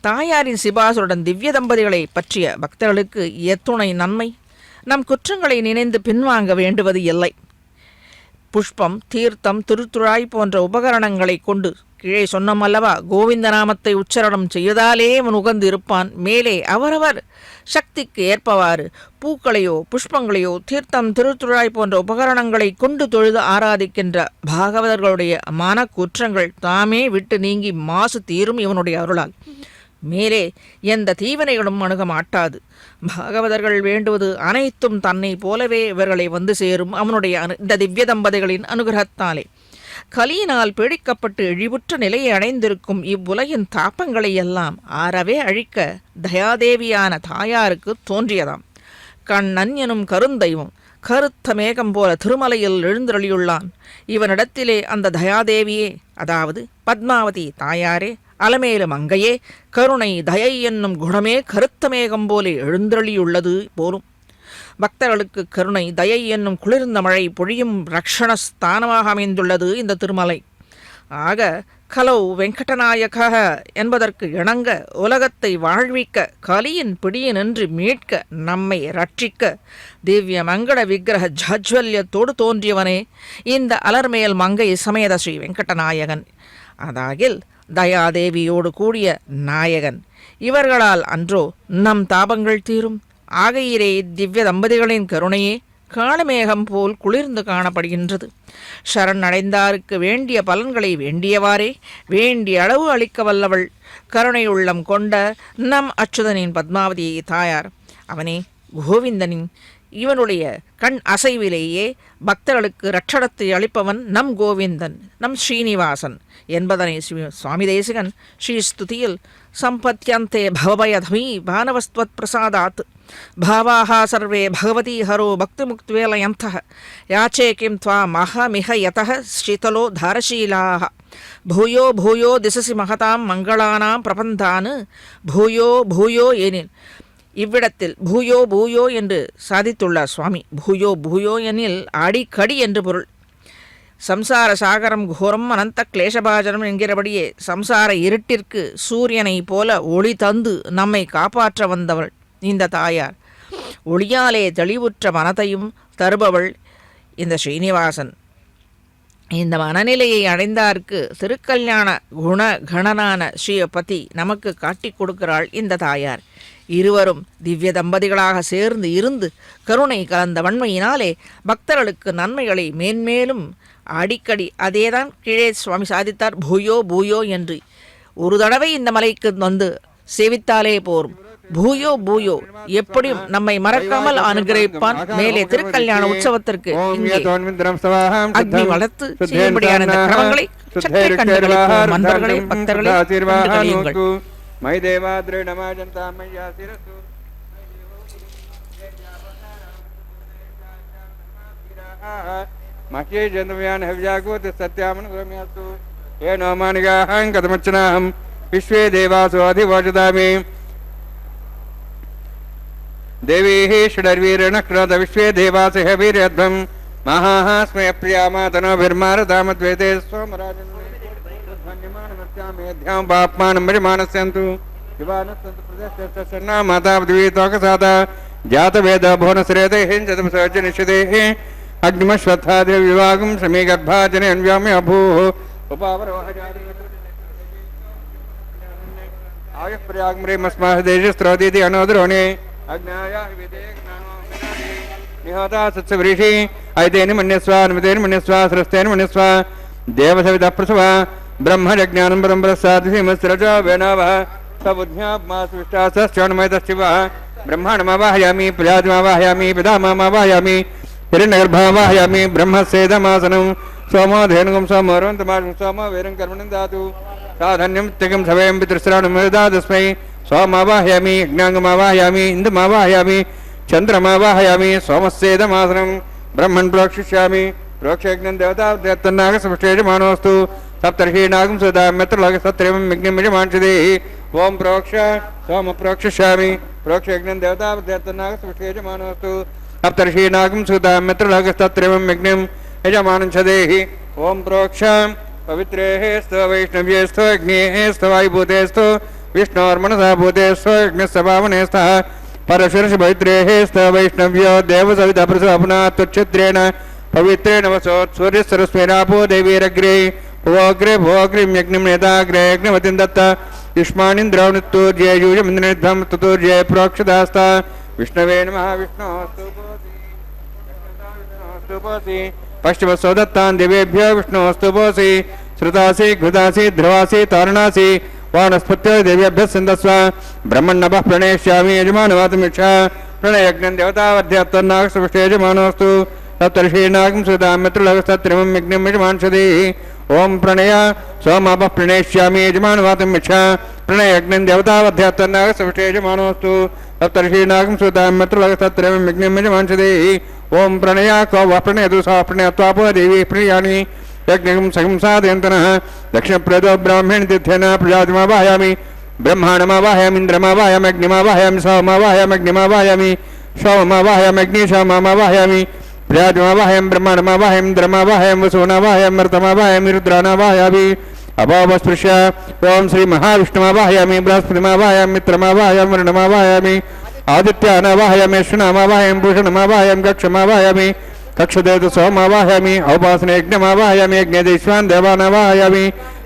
தாயாரின் சிபாசுடன் திவ்ய தம்பதிகளை பற்றிய பக்தர்களுக்கு எத்துணை நன்மை. நம் குற்றங்களை நினைந்து பின்வாங்க வேண்டுவது இல்லை. புஷ்பம், தீர்த்தம், திருத்துழாய் போன்ற உபகரணங்களை கொண்டு கீழே சொன்னமல்லவா கோவிந்த நாமத்தை உச்சரணம் செய்வதாலே அவன் உகந்து இருப்பான். மேலே அவரவர் சக்திக்கு ஏற்பவாறு பூக்களையோ புஷ்பங்களையோ தீர்த்தம், திருத்துழாய் போன்ற உபகரணங்களை கொண்டு தொழுது ஆராதிக்கின்ற பாகவதர்களுடைய மன குற்றங்கள் தாமே விட்டு நீங்கி மாசு தீரும் இவனுடைய அருளால். மேலே எந்த தீவினைகளும் அணுக மாட்டாது. பாகவதர்கள் வேண்டுவது அனைத்தும் தன்னை போலவே இவர்களை வந்து சேரும் அவனுடைய இந்த திவ்ய தம்பதிகளின் அனுகிரகத்தாலே. கலியினால் பீடிக்கப்பட்டு இழிவுற்ற நிலையை அடைந்திருக்கும் இவ்வுலகின் தாப்பங்களை எல்லாம் ஆறவே அழிக்க தயாதேவியான தாயாருக்கு தோன்றியதாம். கண்ணன் எனும் கருந்தெய்வம் கருத்த மேகம் போல திருமலையில் எழுந்தருளியுள்ளான். இவனிடத்திலே அந்த தயாதேவியே, அதாவது பத்மாவதி தாயாரே, அலமேலு மங்கையே, கருணை தயை என்னும் குணமே கருத்த மேகம் போலே எழுந்தருளியுள்ளது போலும். பக்தர்களுக்கு கருணை தயை என்னும் குளிர்ந்த மழை பொழியும் ரக்ஷணஸ்தானமாக அமைந்துள்ளது இந்த திருமலை. ஆக கலௌ வெங்கடநாயக என்பதற்கு இணங்க உலகத்தை வாழ்விக்க கலியின் பிடியினின்று மீட்க நம்மை ரட்சிக்க திவ்ய மங்கள விக்கிரக ஜாஜ்வல்யத்தோடு தோன்றியவனே இந்த அலர்மேல் மங்கை சமேத ஸ்ரீ வெங்கடநாயகன். அதாகில் தயாதேவியோடு கூடிய நாயகன். இவர்களால் அன்றோ நம் தாபங்கள் தீரும். ஆகையிலே திவ்ய தம்பதிகளின் கருணையே காலமேகம் போல் குளிர்ந்து காணப்படுகின்றது. சரணடைந்தாருக்கு வேண்டிய பலன்களை வேண்டியவாறே வேண்டிய அளவு அளிக்க வல்லவள் கருணை உள்ளம் கொண்ட நம் அச்சுதனின் பத்மாவதி தாயார். அவனே கோவிந்தனின் இவனுடைய கண் அசைவிலேயே பக்தர்களுக்கு ரட்சணத்தை அளிப்பவன் நம் கோவிந்தன், நம் ஸ்ரீனிவாசன் என்பதனை சுவாமி தேசிகன் ஸ்ரீ ஸ்துதியில் சம்பத்யந்தே பவபயதமீ பானவஸ்துவத் பிரசாதாத் பாவாஹ சர்வே பகவதி ஹரோ பக்திமுக்த்வேலயந்தः யாச்சே கிம் த்வாம் அஹமிஹ யதः ஸ்ரீதலோ தாரசீலாः பூயோ பூயோ திசசி மகதாம் மங்களானாம் பிரபந்தான் பூயோ பூயோ எனில் இவ்விடத்தில் பூயோ பூயோ என்று சாதித்துள்ளார் சுவாமி. பூயோ பூயோ எனில் அடிக்கடி என்று பொருள். சம்சார சாகரம் கோரம் அனந்த கிளேசபாஜனம் என்கிறபடியே சம்சார இருட்டிற்கு சூரியனை போல ஒளி தந்து நம்மை காப்பாற்ற வந்தவள் இந்த தாயார். ஒளியாலே தெளிவுற்ற மனத்தையும் தருபவள் இந்த ஸ்ரீனிவாசன். இந்த மனநிலையை அடைந்தார்க்கு திருக்கல்யாண குண கணனான ஸ்ரீபதி நமக்கு காட்டி கொடுக்கிறாள் இந்த தாயார். இருவரும் திவ்ய தம்பதிகளாக சேர்ந்து இருந்து கருணை கலந்த வன்மையினாலே பக்தர்களுக்கு நன்மைகளை மேன்மேலும் அடிக்கடி அதேதான் கீழே சுவாமி சாதித்தார் பூயோ பூயோ என்று. ஒரு தடவை இந்த மலைக்கு வந்து சேவித்தாலே போரும். பூயோ பூயோ எப்படியும் நம்மை மறக்காமல் அனுகிரகிப்பான். மேலே திருக்கல்யாண உற்சவத்திற்கு இங்கே அக்னி வளர்த்து செய்யும்படியான இந்த கிரமங்களை சற்றே கண்டுகளிப்போம். நண்பர்களே, பக்தர்களே, கண்டுகளியுங்கள். மை தேவாத்ரே நமாஜந்தா மையா சிரசு மஹ்யே ஜந்தவ்யான் ஹவ்யாகோத் சத்யாமன் ரம்யாசு ஏனோ மானிகாஹம் கதமச்சனாஹம் விஸ்வே தேவாசு அதிவாஜதாமி देवीः षडर्वीरणक्रोध विश्वे देवास वीर्यध्वं महास्मय प्रियामा तनोभिर्मारतामद्वैते सोमराजन्यमानमत्यामेध्यां पाप्मानं भजमानस्यन्तु शिवानस्सन्तु प्रदेशस्सन्ना माता द्वितोकसाता जातवेद भुवनश्रेतेः चतुर्सहस्रनिश्चितेः अग्निमश्वत्थाद्य विवागं समे गर्भाजने अन्व्याम्य अभूः उपावरोहजाति आयुः प्रयाग्मरेमस्माः देशस्त्रोदीति अनोद्रोणे अज्ञाया निहोता सत्सवृषि ऐतेन मन्यस्वा अनुमतेन मन्यस्वा सरस्तेन मन्यस्वा देवसविता प्रसवा ब्रह्मज्ञानं परम्परसादिमस्रजो वेनावः सबुद्ध्यात्मासुष्टासश्चरणमयतश्चिवः ब्रह्माणमावाहयामि प्रजातिमावाहयामि पितामहमावाहयामि हिरण्यगर्भावाहयामि ब्रह्मस्येदमासनं सोमो धेनुगं सोमोरवन्तमार्गं सोमो वेरं कर्मणं दातु साधन्यं त्यगं सवयं पितृश्रावणमदातस्मै सोमावाहयामि यज्ञांगमावाहयामि इंदुमावाहयामि चंद्रमावाहयामि सोमस्येदमासनं ब्रह्मन् प्रोक्षिष्यामि प्रोक्षयज्ञं देवतानागसपुष्टेजमानोऽस्तु सप्तर्षीणागं सुदाम्यत्रलोकसत्रेवं यज्ञं यजमानशदेहि ओं प्रोक्ष सोम प्रोक्षिष्यामि प्रोक्षयज्ञं देवतानागसपुष्टेजमानोऽस्तु सप्तर्षीणागं सुदाम्यत्रलोकसत्रेवं यज्ञं यजमानशदेहि ओं प्रोक्ष पवित्रेः स्तो वैष्णव्येस्तो यज्ञेः वायुभूतेस्तो विष्णोर्मनसा भूतेस्तो यज्ञस्य पावनेस्तः परशुरशपवित्रेः स्त वैष्णव्यो देवसविता प्रसवपुना तुच्छिद्रेण पवित्रेण वसोत् सूर्यसरस्वैरापो देवीरग्रे भुवोग्रे भुवोग्रीं यज्ञं नेताग्रे यज्ञवतीं दत्त युष्मानिन्द्रौनित्तूर्ये यूयमिन्द्रनिध्वं ततूर्ये प्रोक्षदास्ता विष्णवे नमः विष्णोस्तुपोऽसि पश्चिमसो दत्तान् देवेभ्यो विष्णोस्तुपोऽसि श्रुतासि घृतासि ध्रुवासि तारुणासि वानस्पत्यो देव्यभ्यः सिन्धस्व ब्रह्मण्णभः प्रणेष्यामि यजमानवातमीक्षा प्रणयज्ञं देवतावध्यात्तन्नागसपुष्टे यजमानोऽस्तु सप्तर्षीणागं सुदाम्यत्रलोकसत्रिमं यज्ञं यजमानशदेहि ओं प्रणय सोमापः प्रणेष्यामि यजमानवातमीक्षा प्रणयज्ञं देवतावध्यात्तन्नागसपुष्टे यजमानोऽस्तु सप्तर्षीणागं सुदाम्यत्रलोकसत्रिमं यज्ञं यजमानशदेहि ओं प्रणय को वः प्रणयतु सा प्रणयत्वापो देवी प्रियाणि यज्ञं सगं साधयन्तनः दक्षिणप्रदो ब्राह्मण तीर्थेन प्रजातिमावाहयामि ब्रह्माणमावाहयामि इन्द्रमावाहयामि अग्निमावाहयामि सोममावाहयामि सोममावाहयामि अग्निशोममावाहयामि प्रजातिमावाहयामि ब्रह्माणमावाहयामि इन्द्रमावाहयामि वसुनावाहयामि मर्तमावाहयामि रुद्रानावाहयामि अभावस्पृश्य ओं श्री महाविष्णुमावाहयामि बृहस्पतिमावाहयामि मित्रमावाहयामि वरुणमावाहयामि आदित्यानावाहयामि अश्विनामावाहयामि भूषणमावाहयामि कक्षमावाहयामि कक्षदेव सोमावाहयामि औपासने यज्ञमावाहयामि यज्ञदेश्वान् देवानावाहयामि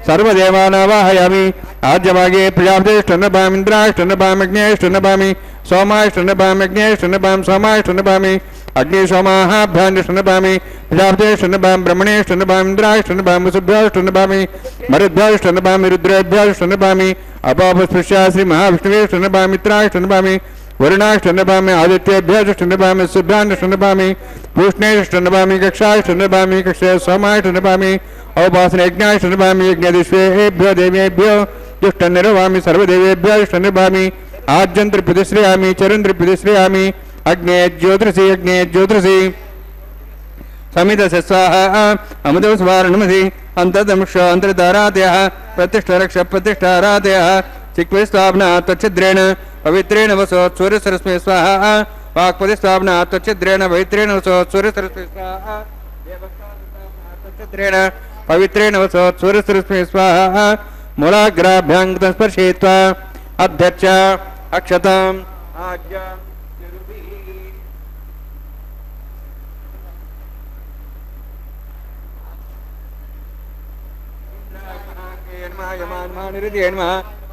सर्वदेवानावाहयामि आद्यभागे प्रजापतिष्ठन्नभामि इन्द्राष्टन्नभामि अग्नेष्टन्नभामि सोमाष्टन्नभामि अग्नेष्टन्नभामि सोमाष्टन्नभामि अग्निसोमाहाभ्यान्निष्टन्नभामि प्रजापतिष्ठन्नभामि ब्रह्मणेष्टन्नभामि इन्द्राष्टन्नभामि वसुभ्याष्टन्नभामि मरुद्भ्याष्टन्नभामि रुद्रेभ्याष्टन्नभामि अपापस्पृश्य श्री महाविष्णुवेष्टन्नभामि मित्राष्टन्नभामि वरुणाष्टनभामि आदित्येभ्यष्टनभामि शुभ्याष्टनभामि पूष्णेष्टनभामि कक्षाष्टनभामि कक्षे सोमाष्टनभामि औपासने यज्ञाष्टनभामि यज्ञदिष्वेभ्यो देवेभ्यो जुष्टनिर्वामि सर्वदेवेभ्यष्टनभामि आज्यंत्र प्रतिश्रयामि चरंत्र प्रतिश्रयामि अग्ने ज्योतिषी समित स्वाहा अमृत स्वारणमधि अंतर्दंश अंतर्धारातयः प्रतिष्ठरक्ष प्रतिष्ठारातयः चिक्विस्थापना त्वच्छिद्रेण पवित्रेण वसो सूर्यसरस्मै स्वाहा वाक्पतिस्थापना त्वच्छिद्रेण पवित्रेण वसो सूर्यसरस्मै स्वाहा त्वच्छिद्रेण पवित्रेण वसो सूर्यसरस्मै स्वाहा मूलाग्राभ्यां स्पर्शयित्वा अध्यक्ष अक्षताम् आज्ञा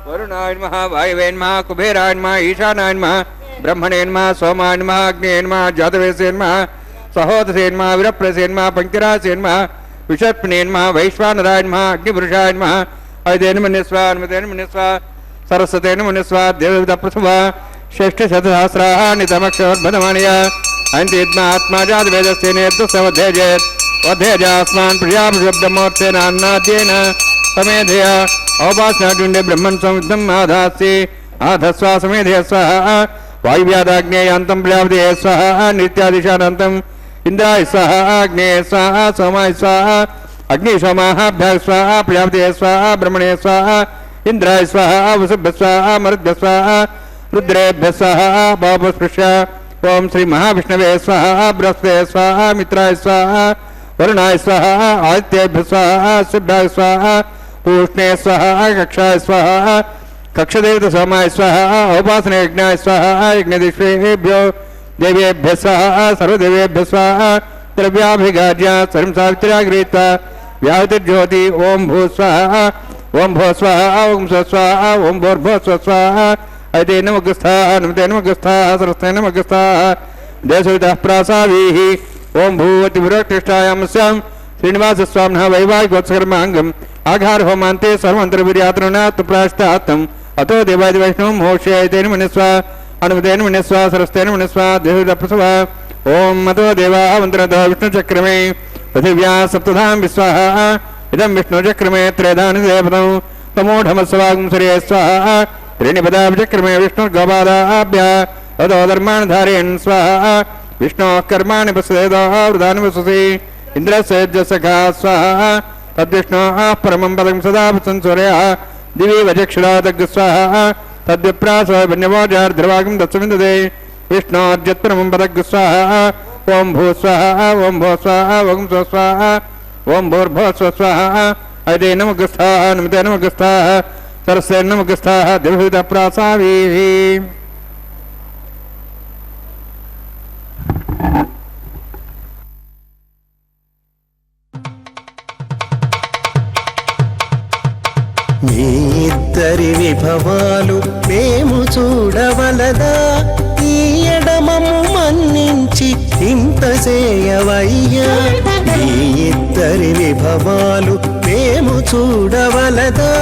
वरुणाय नमः वायवे नमः कुबेराय नमः ईशानाय नमः ब्रह्मणे नमः सोमाय नमः अग्ने नमः जातवेदसे नमः सहोदसे नमः विरप्रसे नमः पंचरासे नमः विषत्पने नमः वैश्वानराय नमः अग्निपुरुषाय नमः अयदेन मन्यस्वा अनुमतेन मन्यस्वा सरस्वतेन मन्यस्वा देवदप्रथमा षष्ठशतसहस्राणितमक्षोद्भदमानय अन्तिद्मात्मा जातवेदस्य नेतुसवध्येजेत् वध्येजास्मान् प्रजापशब्दमूर्तेन अन्नाद्येन समेधया औपासनाडुण्डे ब्रह्मन् संविद्धम् आधास्ये आधस्वा समेधय स्वाहा वायुव्यादाग्नेयान्तं प्रजापतये स्वाहा नित्यादिशानन्तम् इन्द्राय स्वाहा अग्नेय स्वाहा सोमाय स्वाहा अग्निशोमाभ्यः स्वाहा प्रजापतये स्वाहा ब्रह्मणे स्वाहा इन्द्राय स्वाहा वसुभ्यः स्वाहा मरुद्भ्यः स्वाहा रुद्रेभ्यः स्वाहा भावस्पृश्य ओम श्री महाविष्णवे स्वाहा बृहस्पतये स्वाहा मित्राय स्वाहा वरुणाय स्वाहा आदित्येभ्यः स्वाहा शुभ्राय स्वाहा पूष्णे स्वाहा कक्षाय स्वाहा कक्षदेवत सोमाय स्वाहा औपासने यज्ञाय स्वाहा यज्ञदिष्वेभ्यो देवेभ्यः स्वाहा सर्वदेवेभ्यः स्वाहा द्रव्याभिगाज्य सर्वं सावित्र्या गृहीत्वा व्याहतिर्ज्योति ओम भू स्वाहा ओम भो स्वाहा ओम स्व स्वाहा ओम भोर्भो स्व स्वाहा अयते नमगस्थाः नमते नमगस्थाः सरस्ते नमगस्थाः देशविदः प्रासावीः ओम भूवतिभुरकृष्टायामस्यां श्रीनिवासस्वामिनः वैवाहिकोत्सकर्माङ्गम् आघार होमान्ते सर्वन्तर्वीर्यात्मनात् प्राश्तात्तम् अतो देवादि वैष्णवं होष्येतेन मन्यस्वा अनुमतेन मन्यस्वा सरस्तेन मन्यस्वा देवदप्रसवा ओम अतो देवाः मन्त्रतो विष्णुचक्रमे पृथिव्याः सप्तधां विस्वाहा इदं विष्णुचक्रमे त्रयधानि देवतौ तमोढमस्वागं सूर्ये स्वाहा त्रीणिपदाभिचक्रमे विष्णुर्गोपादाभ्यः अतो धर्मान् धारयन् स्वाहा विष्णोः कर्माणि पश्येदः वृदानि वससि इन्द्रस्य यज्ञसखा स्वाहा तद्विष्णोः परमं पदं सदा संसूर्यः दिवि वचक्षुरादग् स्वाहा तद्विप्रासो वन्यवोजार्ध्रवागं दत्समिन्दते विष्णोर्जत्परमं पदग् स्वाहा ओम भू स्वाहा ओम भो स्वाहा ओम स्व स्वाहा ओम भूर्भो स्व स्वाहा अयते नमगस्थाः नमते नमगस्थाः सरस्ते नमगस्थाः देवहृदः प्रासावीः మీ ఇద్దరి విభవాలు మేము చూడవలదా ఈ ఎడమము మన్నించి ఇంత చేయవయ్యా మీ ఇద్దరి విభవాలు మేము చూడవలదా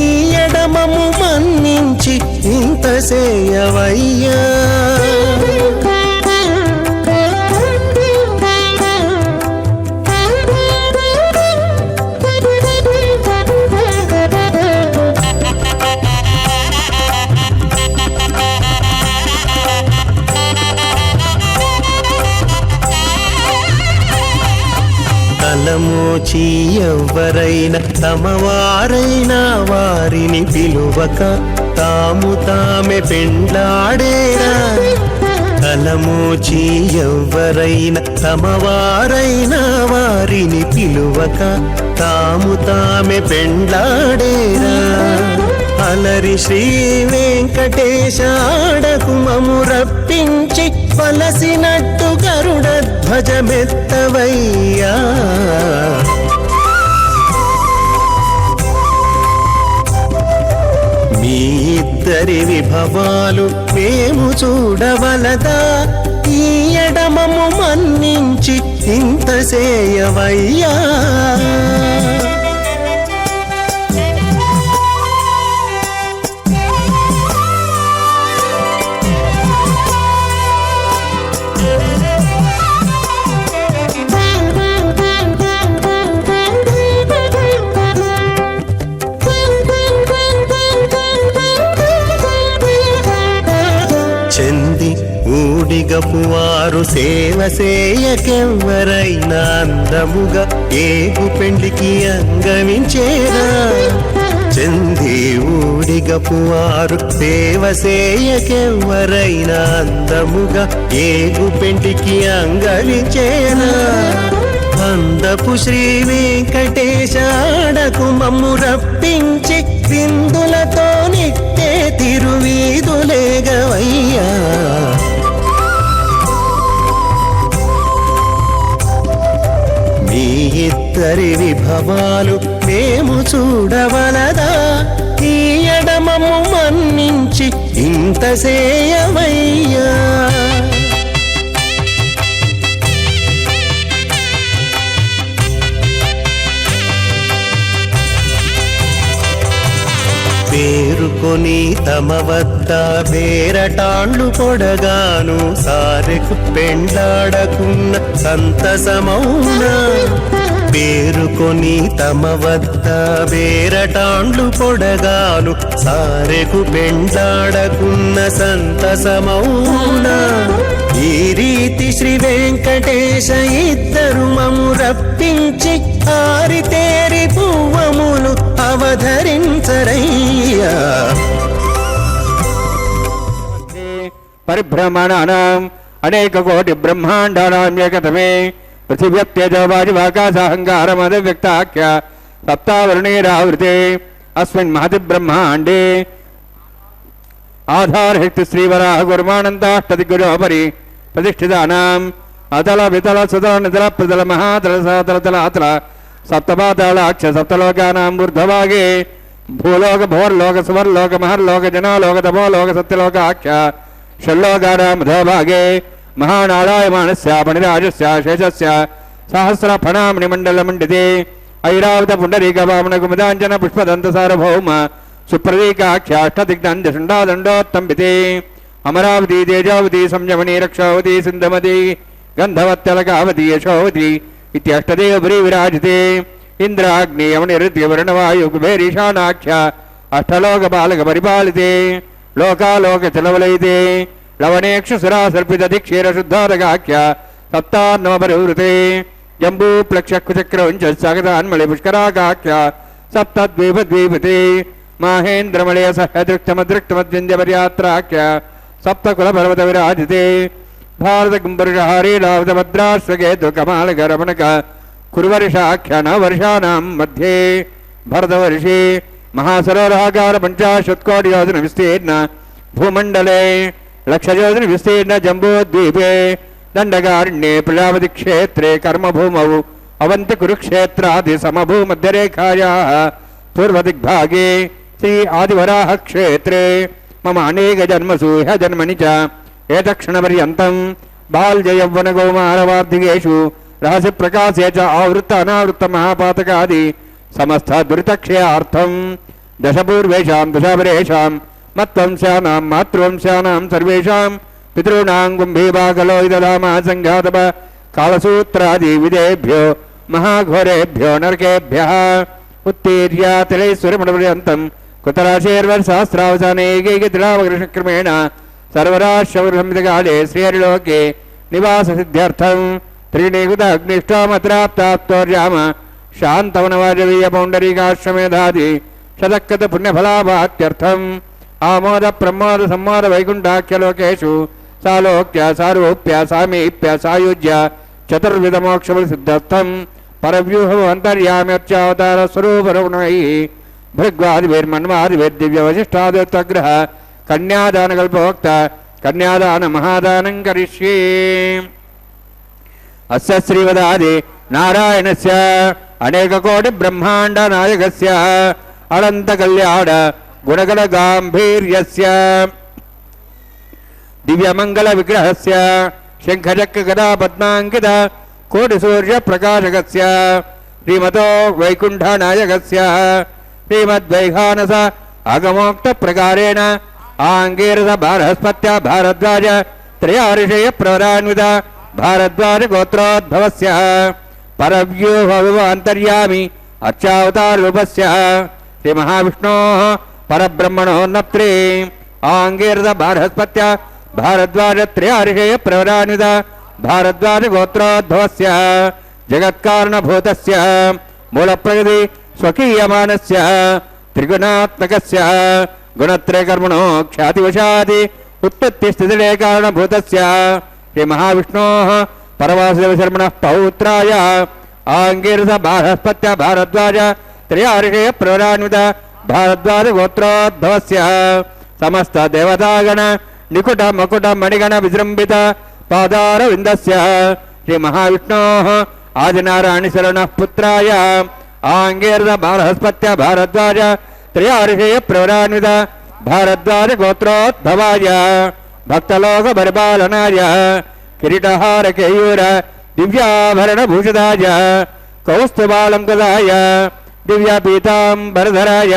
ఈ ఎడమము మన్నించి ఇంత చేయవయ్యా తలమోచి ఎవ్వరైనా తమవారైనా వారిని పిలువక తాము తామే పెండ్లాడేరా తలమోచి ఎవ్వరైనా తమవారైనా వారిని పిలువక తాము తామే పెండ్లాడేరా అలరి శ్రీ వెంకటేశ ఆడకు మము రప్పించి పలసినట్టు గరుడ ధ్వజమెత్తవయ్యా మీ ఇద్దరి విభవాలు మేము చూడవలదా ఈ ఎడమము మన్నించి ఇంత చేయవయ్యా గపువారు సేవ సేయకెవ్వరైనా అందముగా ఏగు పెండ్లికి అంగమించేరా చందేవుడి గపువారు సేవ సేయకెవ్వరైనా అందముగా ఏగు పెంటికి అంగవించేనా అందపు శ్రీ వెంకటేశాడకు మమ్ము రప్పించి విందులతో నిట్టే తిరువీధులేగవయ్యా మీ ఇద్దరి విభవాలు మేము చూడవలదా ఈ ఎడమము మన్నించి ఇంత సేయవయ్యా పేరుకొని తమ వద్ద బేరటాండ్లు పొడగాను సారెకు పెండాడకున్న సంతసమౌనా పేరుకొని తమ వద్ద బేరటాండ్లు పొడగాను సారెకు పెండాడకున్న సంతసమౌనా ఈ రీతి శ్రీ వెంకటేశ ఇద్దరు మము రప్పించి ఆరితేరి పువ్వములు అవధరించరయ్యా పరిభ్రమణానాం అనేక కోటి బ్రహ్మాండానాం ఏకతమే పృథివ్యప్తేజోవాయువాకాశాహంకారమదవ్యక్తాఖ్య సప్తావరుణైరావృతే అస్మిన్ మహతి బ్రహ్మాండే ఆధారశక్తి శ్రీవరాహ గురుమానందాష్టదిగ్గుజోపరి ప్రతిష్ఠితానాం అతల వితల సుతల నితల ప్రతల మహాతల సతల తల అతల సప్తపాతాళాక్ష సప్తలోకానాం ఊర్ధ్వభాగే భూలోక భోర్లోక సువర్లోక మహర్లోక జనాలోక తపోలోక సత్యలోకాఖ్య షల్లోకానాం అధోభాగే మహానారాయమాణస్య పణిరాజస్య శేషస్య సహస్ర ఫణామణి మండలమండితే ఐరావత పుండరీక వామన కుముదాంజన పుష్పదంత సార్వభౌమ సుప్రదీకాఖ్యాష్టదిగ్నందశుండాదండోత్తంబితే అమరావతి తేజావతి సంయమని రక్షావతి సింధమతి గంధవత్తలకావతి యశోవతి ఇత్యష్టదేవపురీ విరాజితే ఇంద్రాగ్ని యమనిరుద్యవరుణవాయు కుబేరీశానాఖ్య అష్టలోక బాలక పరిపాలితే లోకాలోక చలవలైతే లవణేక్షుసురాసర్పిత దిక్షీర శుద్ధాదగాఖ్య సప్తాన్నవపరివృతే జంబూ ప్లక్షకుచక్రవంచ సగతాన్మళి పుష్కరాకాఖ్య సప్తద్వీపద్వీపతే మాహేంద్రమళయ సహదృక్తమదృక్తమద్వింద్యపర్యాత్రాఖ్య సప్తకుల పర్వత విరాజితే భారత గుంబరుషహారీ రావత భద్రాశ్వకేతు కమాలకరమణక కురువర్షాఖ్య నవర్షాణం మధ్యే భరతవర్షే మహాసరోవరాకార పంచాశత్కోటి యోజన విస్తీర్ణ భూమండలే లక్షయోజన విస్తీర్ణ జంబూద్వీపే దండకారణ్యే ప్రజాపతి క్షేత్రే కర్మభూమౌ అవంతి కురుక్షేత్రాది సమభూమధ్యరేఖాయాః పూర్వదిగ్భాగే శ్రీ ఆదివరాహ క్షేత్రే మమ అనేక జన్మసు హ్య జన్మని చ ఏతక్షణపర్యంతం బాల్యయౌవనకౌమారవార్ధికేషు రహస్య ప్రకాశే చ ఆవృత్త అనావృత్త మహాపాతకాది సమస్త దురితక్షయార్థం దశపూర్వేషాం దశాపరేషాం మత్వంశానాం మాతృవంశానాం సర్వేషాం పితॄణాం కుంభీభాగలోయిదలామ సంఘాతప కాలసూత్రాది విదేభ్యో మహాఘోరేభ్యో నరకేభ్యః ఉత్తీర్య తిలైశ్వరమణపర్యంతం కుతరాశేర్వర్సహస్రావసానే ఏకైకతిలావకృష్ణక్రమేణ సర్వరాశౌర్సంహితకాలే శ్రీహరిలోకే నివాససిద్ధ్యర్థం త్రీణీకృత అగ్నిష్టామత్రాప్తాప్తోర్యామ శాంతవనవాజవీయ పౌండరీకాశ్వమేధాది శతకృత పుణ్యఫలాభాత్యర్థం ఆమోద ప్రమోద సంమోద వైకుంఠాఖ్యలోకేషు సాలోక్య సారూప్య సామీప్య సాయుజ్య చతుర్విధ మోక్షముల సిద్ధార్థం పరవ్యూహం అంతర్యామ్యర్చావతార స్వరూపరమణై భృగ్వాదిభిర్మన్వాదిభిర్దివ్యవశిష్టాదిత్వగ్రహ కన్యాదానకల్పోక్త కన్యాదాన మహాదానం కరిష్యే అస్య శ్రీవదాది నారాయణస్య అనేక కోటి బ్రహ్మాండ నాయకస్య అనంత కళ్యాణ గుణగణ గాంభీర్యస్య దివ్యమంగళ విగ్రహస్య శంఖచక్ర గదా పద్మాంకిత కోటి సూర్య ప్రకాశకస్య శ్రీమతో వైకుంఠ నాయకస్య శ్రీమద్వైఖానస ఆగమోక్త ప్రకారేణ ఆంగీరస బృహస్పత్య భారద్వాజ త్రయారిషయ ప్రవరాన్విత భారద్వాజ గోత్రోద్భవస్య పరవ్యూహ అంతర్యామి అర్చావతారూపస్య శ్రీ మహావిష్ణోః పరబ్రహ్మణోన్నత్రే ఆంగీరస బృహస్పత్య भारद्वाज त्रयार्षेय प्रवरान्वित भारद्वाज गोत्रोद्भवस्य जगत्कारणभूतस्य मूलप्रकृति स्वकीयमानस्य त्रिगुणात्मकस्य गुणत्रयकर्मणो ख्यातिवशादि उत्पत्तिस्थितिलय कारणभूतस्य श्री महाविष्णोः परवासुदेवशर्मणः पौत्राय आङ्गीरस बृहस्पत्य भारद्वाज त्रयार्षेय प्रवरान्वित भारद्वाज गोत्रोद्भवस्य समस्त देवतागण निकुट मकुट मणिगण विजृंभित पादारविन्दस्य श्री महाविष्णोः आदिनारायण शरणः पुत्राय आङ्गीरस बृहस्पत्य भारद्वाज त्रयार्षेय प्रवरान्वित भारद्वाज गोत्रोद्भवाय भक्तलोक परिपालनाय किरीटहार केयूर दिव्याभरण भूषिताय कौस्तुभालंकृताय दिव्यपीतांबरधराय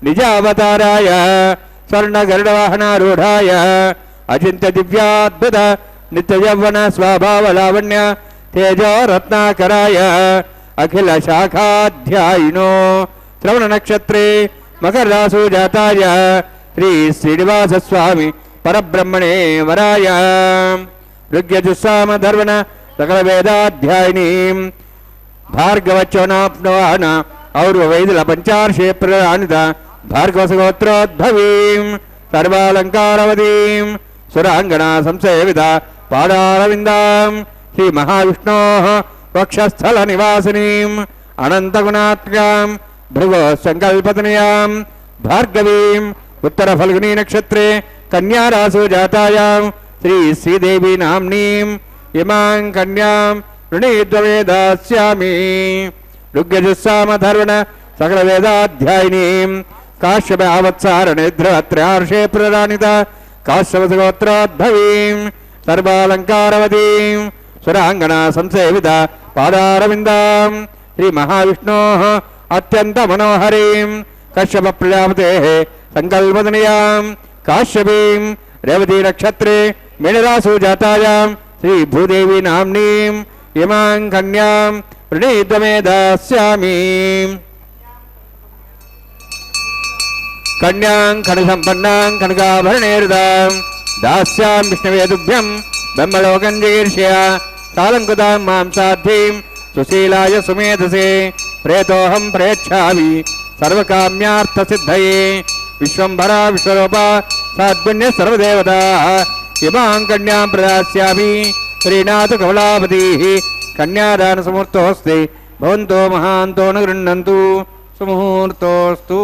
निजावताराय स्वर्णगरुडवाहनारूढाय अचिन्त्य दिव्याद्भुत नित्ययौवन स्वभावलावण्य तेजो रत्नाकराय अखिल शाखाध्यायिनो श्रवण नक्षत्रे मकर रासु जाताय श्री श्रीनिवास स्वामी परब्रह्मणे वराय ऋग्यजुस्साम धर्वण सकल वेदाध्यायिनीं भार्गवचोनाप्नवान और्वैदिल पंचार्षे प्रदानित भार्गवसगोत्रोद्भवीं सर्वालंकारवतीं सुरांगना संसेवित पादारविन्दां श्री महाविष्णोः वक्षस्थल निवासिनीं अनंतगुणात्मकां भृगो संकल्पतनयां भार्गवीं उत्तर फल्गुनी नक्षत्रे कन्या रासु जातायां श्री श्रीदेवी नाम्नीं इमां कन्यां ऋणीद्वये दास्यामि ऋग्यजुस्साम धर्वण सकल वेदाध्यायिनीं काश्यप आवत्सारणिध्रत्रयार्षे प्रदानित काश्यपसगोत्रोद्भवीं सर्वालंकारवतीं सुरांगना संसेवित पादारविन्दां श्री महाविष्णोः अत्यंत मनोहरीं कश्यप प्रजापतेः संकल्पतनयां काश्यपीं रेवती नक्षत्रे मीनरासु जातायां श्री भूदेवी नाम्नीं इमां कन्यां ऋणीद्वमे दास्यामि कन्यां खड्गसम्पन्नां खड्गाभरणैर्दां दास्यां विष्णवे तुभ्यं ब्रह्मलोकं जिगीर्षया सालङ्कृतां मां साध्यीं सुशीलाय सुमेधसे प्रेतोऽहं प्रयच्छामि सर्वकाम्यार्थसिद्धये विश्वम्भरा विश्वरूपा साद्पुण्य सर्वदेवताः इमां कन्यां प्रदास्यामि श्रीनाथ कमलापतिः कन्यादानसमुहूर्तोऽस्ति भवन्तो महान्तो न गृह्णन्तु सुमुहूर्तोऽस्तु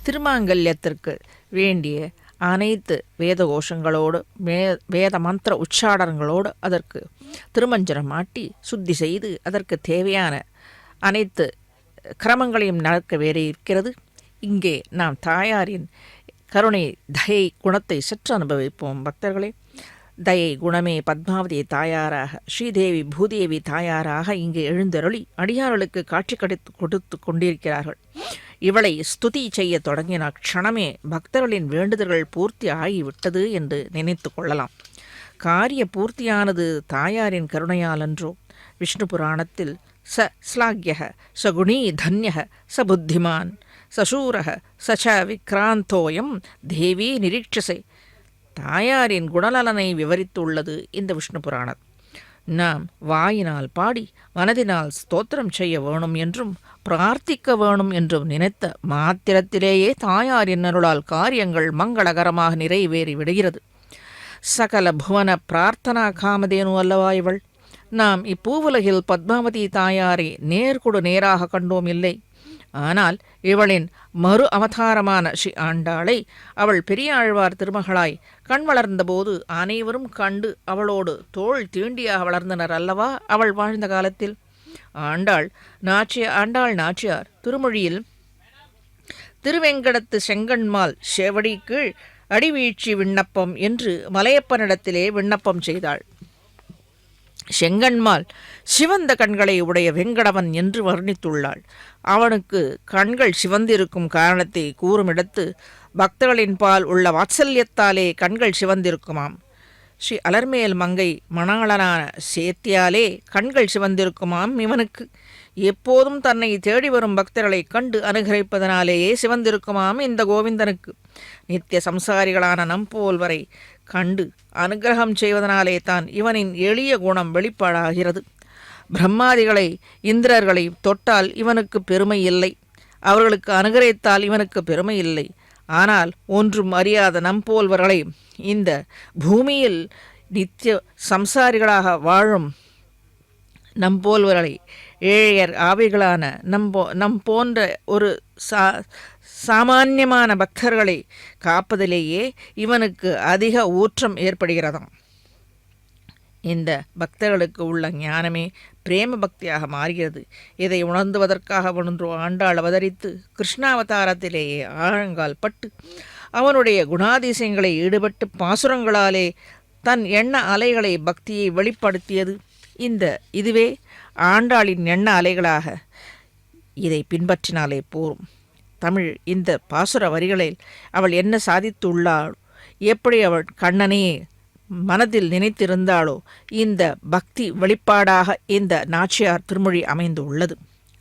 திருமாங்கல்யத்திற்கு வேண்டிய அனைத்து வேத கோஷங்களோடு வேத மந்திர உச்சாடனங்களோடு அதற்கு திருமஞ்சனம் மாட்டி சுத்தி செய்து அதற்கு தேவையான அனைத்து கிரமங்களையும் நடக்க வேற இருக்கிறது. இங்கே நாம் தாயாரின் கருணை தயை குணத்தை சற்று அனுபவிப்போம். பக்தர்களே, தயை குணமே பத்மாவதி தாயாராக ஸ்ரீதேவி பூதேவி தாயாராக இங்கே எழுந்தருளி அடியார்களுக்கு காட்சி கொடுத்து கொண்டிருக்கிறார்கள். இவளை ஸ்துதி செய்ய தொடங்கின க்ஷணமே பக்தர்களின் வேண்டுதல்கள் பூர்த்தி ஆகிவிட்டது என்று நினைத்து கொள்ளலாம். காரிய பூர்த்தியானது தாயாரின் கருணையாலன்றோ? விஷ்ணு புராணத்தில் ச ஸ்லாக்யக ச குணீ தன்யக ச புத்திமான் சசூரக சச்ச விக்ராந்தோயம் தேவி நிரீட்சசை தாயாரின் குணநலனை விவரித்துள்ளது இந்த விஷ்ணு புராணம். நாம் வாயினால் பாடி மனதினால் ஸ்தோத்திரம் செய்ய வேணும் என்றும் பிரார்த்திக்க வேணும் என்றும் நினைத்த மாத்திரத்திலேயே தாயாரின் அருளால் காரியங்கள் மங்களகரமாக நிறைவேறி விடுகிறது. சகல புவன பிரார்த்தனா காமதேனு அல்லவா இவள்? நாம் இப்பூவுலகில் பத்மாவதி தாயாரை நேர்கொடு நேராக கண்டோம் இல்லை. ஆனால் இவளின் மறு அவதாரமான ஸ்ரீ ஆண்டாளை அவள் பெரியாழ்வார் திருமகளாய் கண் வளர்ந்தபோது அனைவரும் கண்டு அவளோடு தோள் தீண்டியாக வளர்ந்தனர் அல்லவா அவள் வாழ்ந்த காலத்தில். ஆண்டாள் நாச்சியார் திருமொழியில் திருவெங்கடத்து செங்கண்மால் செவடி கீழ் அடிவீழ்ச்சி விண்ணப்பம் என்று மலையப்பனிடத்திலே விண்ணப்பம் செய்தாள். செங்கண்மால் சிவந்த கண்களை உடைய வெங்கடவன் என்று வர்ணித்துள்ளாள். அவனுக்கு கண்கள் சிவந்திருக்கும் காரணத்தை கூறுமிடத்து பக்தர்களின் பால் உள்ள வாத்சல்யத்தாலே கண்கள் சிவந்திருக்குமாம். ஸ்ரீ அலர்மேல் மங்கை மணாளனான சேத்தியாலே கண்கள் சிவந்திருக்குமாம் இவனுக்கு. எப்போதும் தன்னை தேடி வரும் பக்தர்களை கண்டு அனுகிரகிப்பதனாலேயே சிவந்திருக்குமாம் இந்த கோவிந்தனுக்கு. நித்திய சம்சாரிகளான நம்போல்வரை கண்டு அனுகிரகம் செய்வதனாலே தான் இவனின் எளிய குணம் வெளிப்பாடாகிறது. பிரம்மாதிகளை இந்திரர்களை தொட்டால் இவனுக்கு பெருமை இல்லை, அவர்களுக்கு அனுகிரகித்தால் இவனுக்கு பெருமை இல்லை. ஆனால் ஒன்றும் அறியாத நம்போல்வர்களை, இந்த பூமியில் நித்திய சம்சாரிகளாக வாழும் நம்போல்வர்களை, ஏழையர் ஆவிகளான நம் போன்ற ஒரு சாமான்யமான பக்தர்களை காப்பதிலேயே இவனுக்கு அதிக ஊற்றம் ஏற்படுகிறதாம். இந்த பக்தர்களுக்கு உள்ள ஞானமே பிரேம பக்தியாக மாறுகிறது. இதை உணர்ந்துவதற்காக ஒன்று ஆண்டாள் அவதரித்து கிருஷ்ணாவதாரத்திலேயே ஆழங்கால் பட்டு அவனுடைய குணாதிசயங்களை ஈடுபட்டு பாசுரங்களாலே தன் எண்ண அலைகளை பக்தியை வெளிப்படுத்தியது. இதுவே ஆண்டாளின் எண்ண அலைகளாக இதை பின்பற்றினாலே போரும். தமிழ் இந்த பாசுர வரிகளில் அவள் என்ன சாதித்துள்ளாள், எப்படி அவள் கண்ணனையே மனதில் நினைத்திருந்தாளோ இந்த பக்தி வெளிப்பாடாக இந்த நாச்சியார் திருமொழி அமைந்து உள்ளது.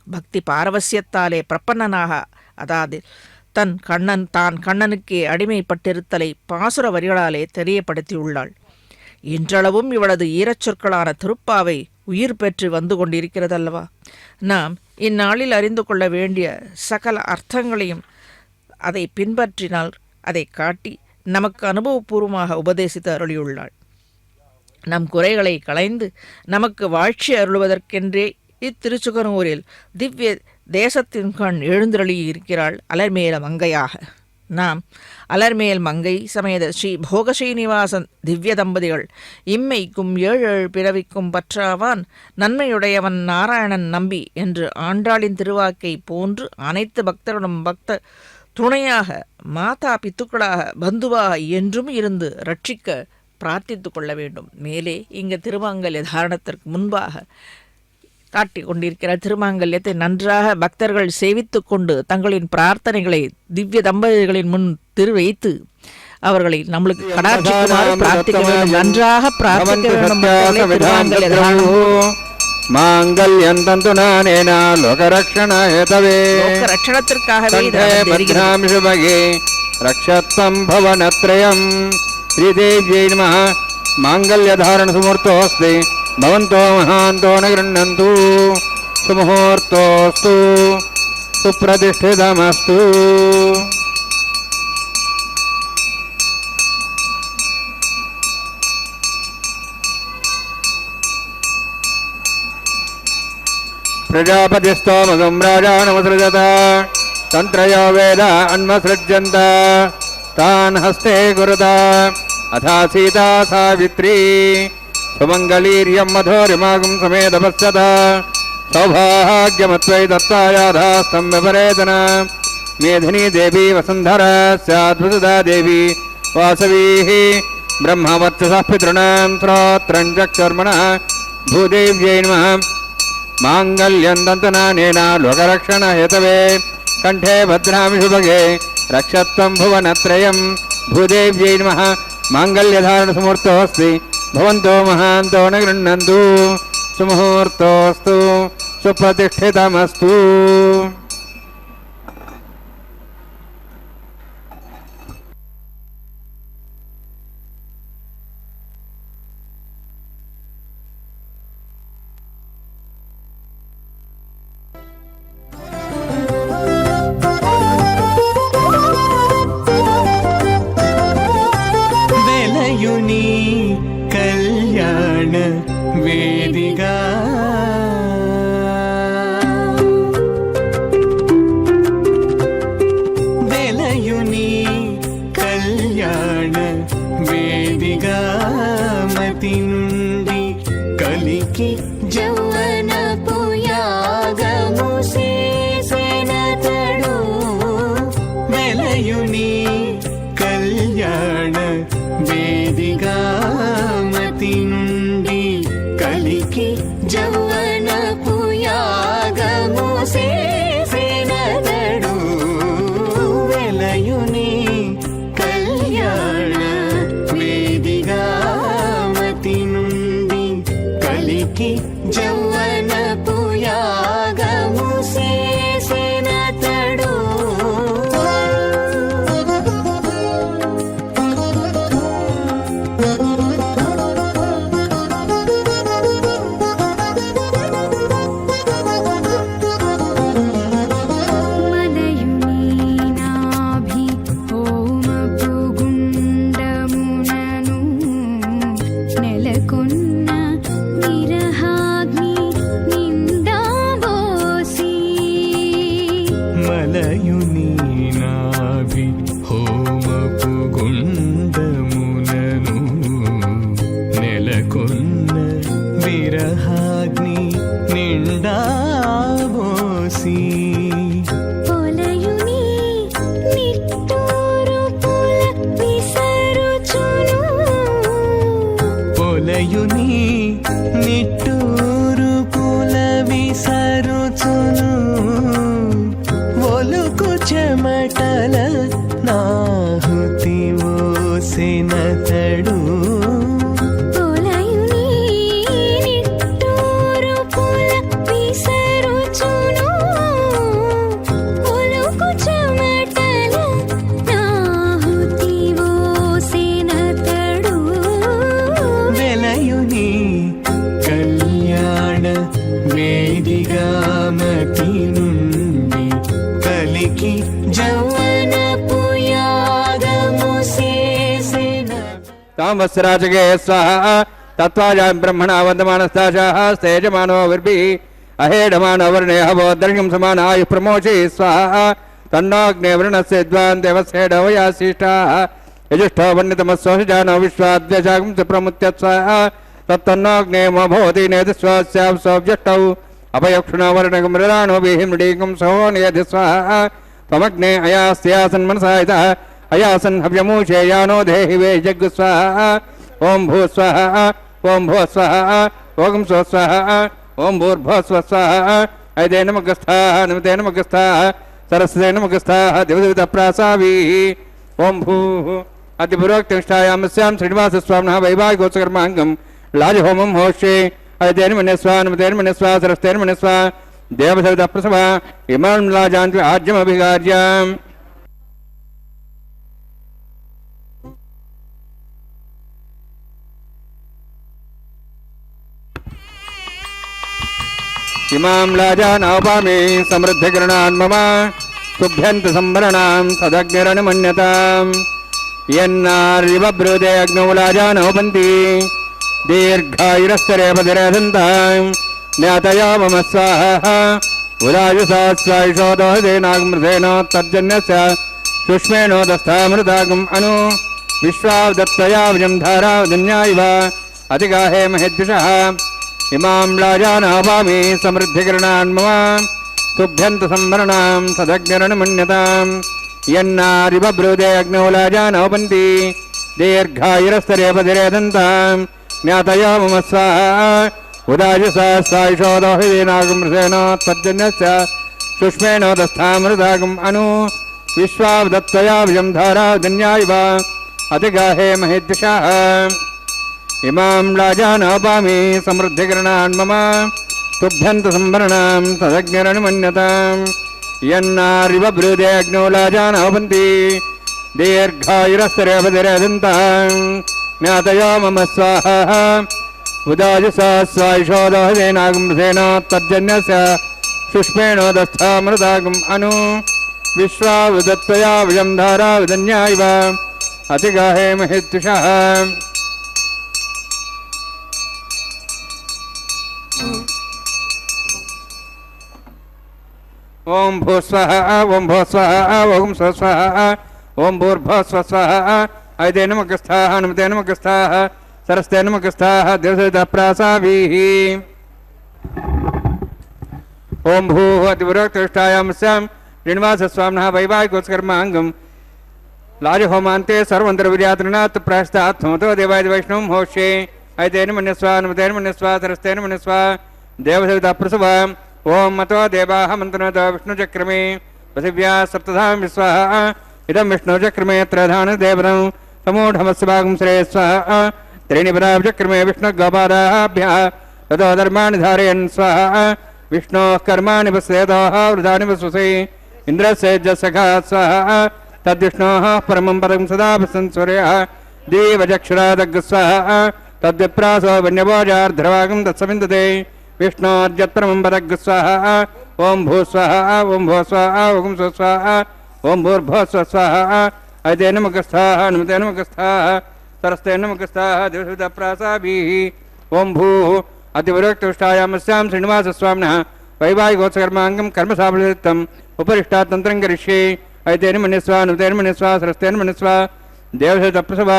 பக்தி பாரவசியத்தாலே பிரபன்னனாக, அதாவது தான் கண்ணனுக்கே அடிமைப்பட்டிருத்தலை பாசுர வரிகளாலே தெரியப்படுத்தியுள்ளாள். இன்றளவும் இவளது ஈரச்சொற்களான திருப்பாவை உயிர் பெற்று வந்து கொண்டிருக்கிறதல்லவா. நாம் இந்நாளில் அறிந்து கொள்ள வேண்டிய சகல அர்த்தங்களையும் அதை பின்பற்றினால் அதை காட்டி நமக்கு அனுபவபூர்வமாக உபதேசித்து அருளியுள்ளாள். நம் குறைகளை களைந்து நமக்கு வாழ்ச்சி அருளுவதற்கென்றே இத்திருச்சுகனூரில் திவ்ய தேசத்தின் கண் எழுந்தருளியிருக்கிறாள் அலர்மேல மங்கையாக. நாம் அலர்மேல் மங்கை சமேத ஸ்ரீ போகஸ்ரீனிவாசன் திவ்ய தம்பதிகள் இம்மைக்கும் 7 பிறவிக்கும் பற்றாவான் நன்மையுடையவன் நாராயணன் நம்பி என்று ஆண்டாளின் திருவாக்கை போன்று அனைத்து பக்தர்களும் பக்த துணையாக, மாதா பித்துக்களாக, பந்துவாக என்றும் இருந்து ரட்சிக்க பிரார்த்தித்து கொள்ள வேண்டும். மேலே இங்கு திருமாங்கல்ய தாரணத்திற்கு முன்பாக காட்டிக் கொண்டிருக்கிற திருமாங்கல்யத்தை நன்றாக பக்தர்கள் சேவித்து கொண்டு தங்களின் பிரார்த்தனைகளை திவ்ய தம்பதிகளின் முன் வைத்து அவர்களை நம்மளுக்கு கடாட்சிக்குமாறு பிரார்த்திக்க வேண்டும். நன்றாக பிரார்த்திக்க வேண்டும். திருமாங்கல்ய தாரணம் மாங்கல்யம் தந்துநானேன லோகரக்ஷணாயதவே லோகரக்ஷணத்திற்காகவே பத்ராமிஷுபகே ரக்ஷத்வம் பவனத்ரயம். ஸ்ரீதேவ்யை நமः. மாங்கல்யதாரண சுமுகூர்த்தோஸ்தி பவந்தோ மகாந்தோ ந கிருண்ணந்து. சுமுகூர்த்தோஸ்து சுப்ரதிஷ்டிதமஸ்து. प्रजापतिस्तोमगं राजानमुसृजत तन्त्रयो वेद अन्वसृज्यन्त तान् हस्ते गुरुत अथा सीता सावित्री सुमङ्गलीर्यं मधोरिमागं समेतपश्यत सौभाग्यमत्वै दत्तायाधास्तं विपरेतन मेधिनी देवी वसुन्धरा स्याद्भुतदा देवी वासवीः ब्रह्मवर्चसः पितॄणां श्रोत्रं चक्षुर्मणः भूदेव्यै नमः. मांगल्यं दन्तनानेन लोकरक्षणहेतवे कंठे भद्रामि शुभगे रक्षत्वं भुवनत्रयं. भूदेव्यै नमः. मांगल्यधारणसमुहूर्तोऽस्ति भवन्तो महान्तो न गृह्णन्तु. सुमुहूर्तोऽस्तु सुप्रतिष्ठितमस्तु. పొలయుని నాభి హోమపు గుండములను నెలకొన్న విరహాగ్ని నిండా బోసి పొలయుని నిట్టూరు పుల విసరుచును పొలయుని నిట్టూరు పుల విసరుచును ఒలుకు చెమటల నాహుతి ఓసినతడు పొలయుని నిట్టూరు పుల విసరుచును ఒలుకు చెమటల నాహుతి ఓసినతడు వెలయుని కళ్యాణ వేదిగామతి నుండి కలికి జౌవనపు యాగము చేసిన तामस्राजगे स्वाहा तत्त्वाजां ब्रह्मणा वन्दमानस्ताजाः स्तेजमानो विर्भिः अहेडमानो वर्णे हवो दर्घ्यं समानायुः प्रमोषे स्वाहा तन्नोऽग्ने वरुणस्य विद्वान् देवस्येडवयासिष्ठाः यजुष्ठो वन्यतमस्वजानो विश्वाद्यजागं च प्रमुत्य स्वाहा तत्तन्नोऽग्ने मभवति नेतस्वास्यां सौव्यष्टौ अपयक्षुणो वर्णकं मृदानो विहिमृडीकं सहोनियधि स्वाहा त्वमग्ने अयास्यासन्मनसा इतः अयासन् हव्यमूषे यानो देहि वे जग्गु स्वाहा ओं भू स्वाहा ओं भो स्वाहा ओं स्व स्वाहा ओं भूर्भो स्व स्वाहा ऐदे नमगस्थाः नमते नमगस्थाः सरस्वते नमगस्थाः दिवदिवितप्रासावीः ओं भूः अतिपुरोक्तिष्ठायामस्यां श्रीनिवासस्वामिनः वैवाहिकोत्सकर्माङ्गं लाजहोमं होष्ये ऐदे नमने स्वा नमते नमने स्वा सरस्वते नमने स्वा देवसवितप्रसवा इमां लाजान्ति आज्यमभिगार्याम् इमां लाजानापामि समृद्धिकिरणान् मम तुभ्यन्त संवरणां तदग्निरनुमन्यताम् यन्नार्यवब्रूते अग्नौ लाजानोपन्ति दीर्घायुरस्तरेपतिरेधन्ताम् ज्ञातया मम स्वाहा उदायुषा स्वायुषोदोहदेनाग्मृतेनो तर्जन्यस्य सुष्मेणो दस्तामृतागम् अनु विश्वावदत्तया विजं धारावदन्या इव अतिगाहे महेद्विषः इमां लाजानापामि समृद्धिकिरणान् मम तुभ्यन्त संवरणां तदग्निरनुमन्यताम् यन्नार्यवब्रूते अग्नौ लाजानोपन्ति दीर्घायुरस्तरेपतिरेधन्ताम् ज्ञातया मम स्वाहा उदायुषा स्वायुषोदोहदेनाग्मृतेनो तर्जन्यस्य सुष्मेणो दस्तामृतागम् अनु विश्वावदत्तया विजं धारावदन्या इव अतिगाहे महेद्विषः इमां लाजानापामि समृद्धिकिरणान् मम तुभ्यन्त संवरणां तदग्निरनुमन्यताम् यन्नार्यवब्रूते अग्नौ लाजानोपन्ति दीर्घायुरस्तरेपतिरेधन्ताम् ज्ञातया मम स्वाहा उदायुषा स्वायुषोदोहदेनाग्मृतेनो तर्जन्यस्य सुष्मेणो दस्तामृतागम् अनु विश्वावदत्तया विजं धारावदन्या इव अतिगाहे महेद्विषः ओं भूस्वः ओं भूस्वः ओं स्वस्वः ओं भूर्भुवः स्वः ऐदे नमगस्थाः नमते नमगस्थाः सरस्ते नमगस्थाः दिवसवितप्रासावीः ओं भूः अतिपुरोक्तिष्ठायामस्यां श्रीनिवासस्वामिनः वैवाहिकोत्सकर्माङ्गं लाजहोमान्ते सर्वन्तर्विर्यातृणात् प्रायश्चात् होमतो देवाय वैष्णवं होष्ये ऐदे नमने स्वा नमते नमने स्वा सरस्ते नमने स्वा देवसवितप्रसवा ओं मतो देवाः मन्त्रतो विष्णुचक्रमे पृथिव्या सप्तधां विश्वाहा इदं विष्णुचक्रमे त्रधानदेवनं समूढमस्वागं श्रेयस्वाहा त्रीणि पराचक्रमे विष्णुगोपादाभ्यः ततो धर्माणि धारयन् स्वाहा विष्णोः कर्माणि पश्येतोः वृथानि वसुषे इन्द्रस्य जसखा स्वाहा तद्विष्णोः परमं पदं सदा पश्यन् सूर्यः देवचक्षुरादग् स्वाहा तद्विप्रासो वन्यभोजार्ध्रवागं तत्सविन्दते विष्णोर्जत्परमं पदग् स्वाहा ओं भूस्वाहा ओं भो स्वाहा ओं स्वस्वाहा ओं भूर्भुवः स्वस्वाहा ऐते नमगस्थाः नमते नमगस्थाः सरस्ते नमगस्थाः दिवसवितप्रासाभिः ओं भूः अतिविरक्तुष्टायामस्यां श्रीनिवासस्वामिनः वैवाहिकोत्सकर्माङ्गं कर्मसाफल्ययुक्तं उपरिष्टा तंत्रं करिष्ये ऐतेन मन्यस्व अनुतेन मन्यस्व सरस्तेन मन्यस्व देवस्य प्रसव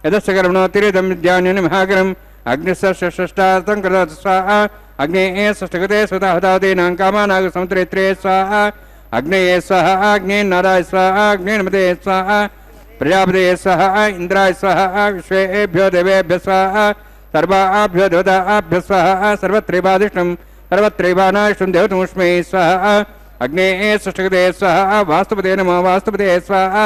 यदस्य कर्मणो तिरेदं विद्यान्यन महाकरम् अग्निस्य षष्ठार्थं कृत स्वाहा अग्नेये षष्ठगते स्वतःदादीनां कामानाग समुद्रेत्रे स्वाहा अग्नेये स्वाहा अग्ने नाराय स्वाहा अग्ने नमते स्वाहा प्रजापतये स्वाहा इंद्राय स्वाहा विश्वेभ्यो देवेभ्यः स्वाहा सर्वाभ्यो देवताभ्यः स्वाहा सर्वत्रैवादिष्टं सर्वत्रैवानाष्टं देवतमुष्मै स्वाहा अग्नेये षष्ठगते स्वाहा वास्तुपते नमो वास्तुपते स्वाहा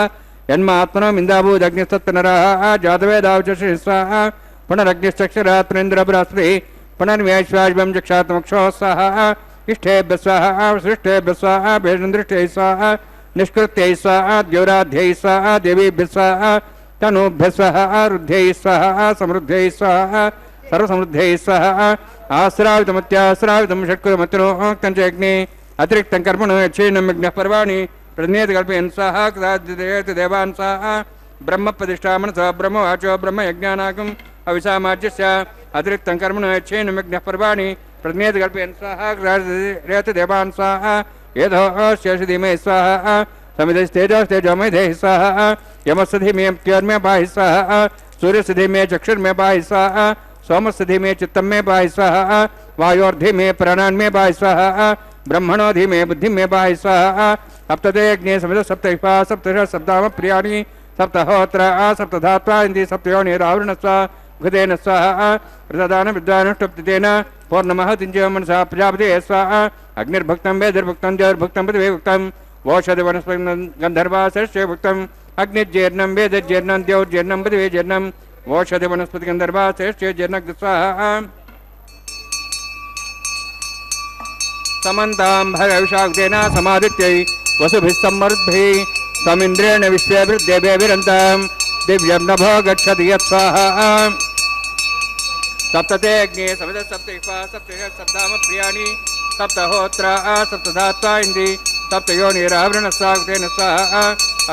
यन्मात्मनम् इन्दाभूदग्निस्तत्नरः जातवेदावचषि स्वाहा पुनरग्निश्चक्षरात्रेन्द्र बृहस्पति पुनर्वेश्वाजं चक्षात्मक्षो स्वाहा इष्टेभ्य स्वाहा सृष्टेभ्य स्वाहा भेषदृष्टै स्वाहा निष्कृत्यै स्वाहा द्योराध्यै स्वाहा देवीभ्य स्वाहा तनूभ्य स्वाहा रुद्ध्यै स्वाहा समृद्ध्यै स्वाहा सर्वसमृद्ध्यै स्वाहा आश्रावितमत्याश्रावितं षट्कुरमत्रोक्तं च अग्ने अतिरिक्तं कर्मणो यच्छेनं यज्ञः पर्वाणि प्रज्ञेत कल्पयन् स्वाहा कदाचित् देवान् स्वाहा ब्रह्मप्रतिष्ठा मनसा ब्रह्मवाचो ब्रह्मयज्ञानाकम् अविसामाज्यस्य अतिरिक्तं कर्मणो यच्छेनं यज्ञः पर्वाणि प्रज्ञेत कल्पयन् स्वाहा कदाचित् देवान् स्वाहा येधोऽस्य धीमहि स्वाहा समिधस्तेजस्तेजोमधे स्वाहा यमस्य धीमहि त्योर्मे पाहि स्वाहा सूर्यस्य धीमहि चक्षुर्मे पाहि स्वाहा सोमस्य धीमहि चित्तं मे पाहि स्वाहा वायोर्धीमहि प्राणान्मे पाहि स्वाहा ब्रह्मणो धीमहि बुद्धिं मे पाहि स्वाहा सप्तते अग्ने समिध सप्तैपा सप्तश सप्ताम प्रियाणि सप्तहोत्र सप्तधात्वा इन्दी सप्तयोनिरावृणस्व घृतेन स्वाहा प्रदान विद्वानुष्टप्तेन पौर्णमः तिञ्जय मनसा प्रजापते स्वाहा अग्निर्भक्तं वेदिर्भक्तं जर्भक्तं पृथिवीभक्तं वोषधि वनस्पति गन्धर्वा सरस्ये भक्तं अग्निर्जीर्णं वेदजीर्णं द्यौर्जीर्णं पृथिवीजीर्णं वोषधि वनस्पति गन्धर्वा सरस्ये जीर्णं स्वाहा समन्तां भगविषाक्तेन समादित्यै वसुभिः सम्मरुद्भिः समिन्द्रेण विश्वेभिर्देवेभिरन्तां दिव्यं नभो गच्छति यत्स्वाहा सप्तते अग्ने समिध सप्तैपा सप्तश सप्ताम प्रियाणि सप्तहोत्र सप्तधात्वा इन्दी सप्तयोनिरावृणस्वाक्तेन स्वाहा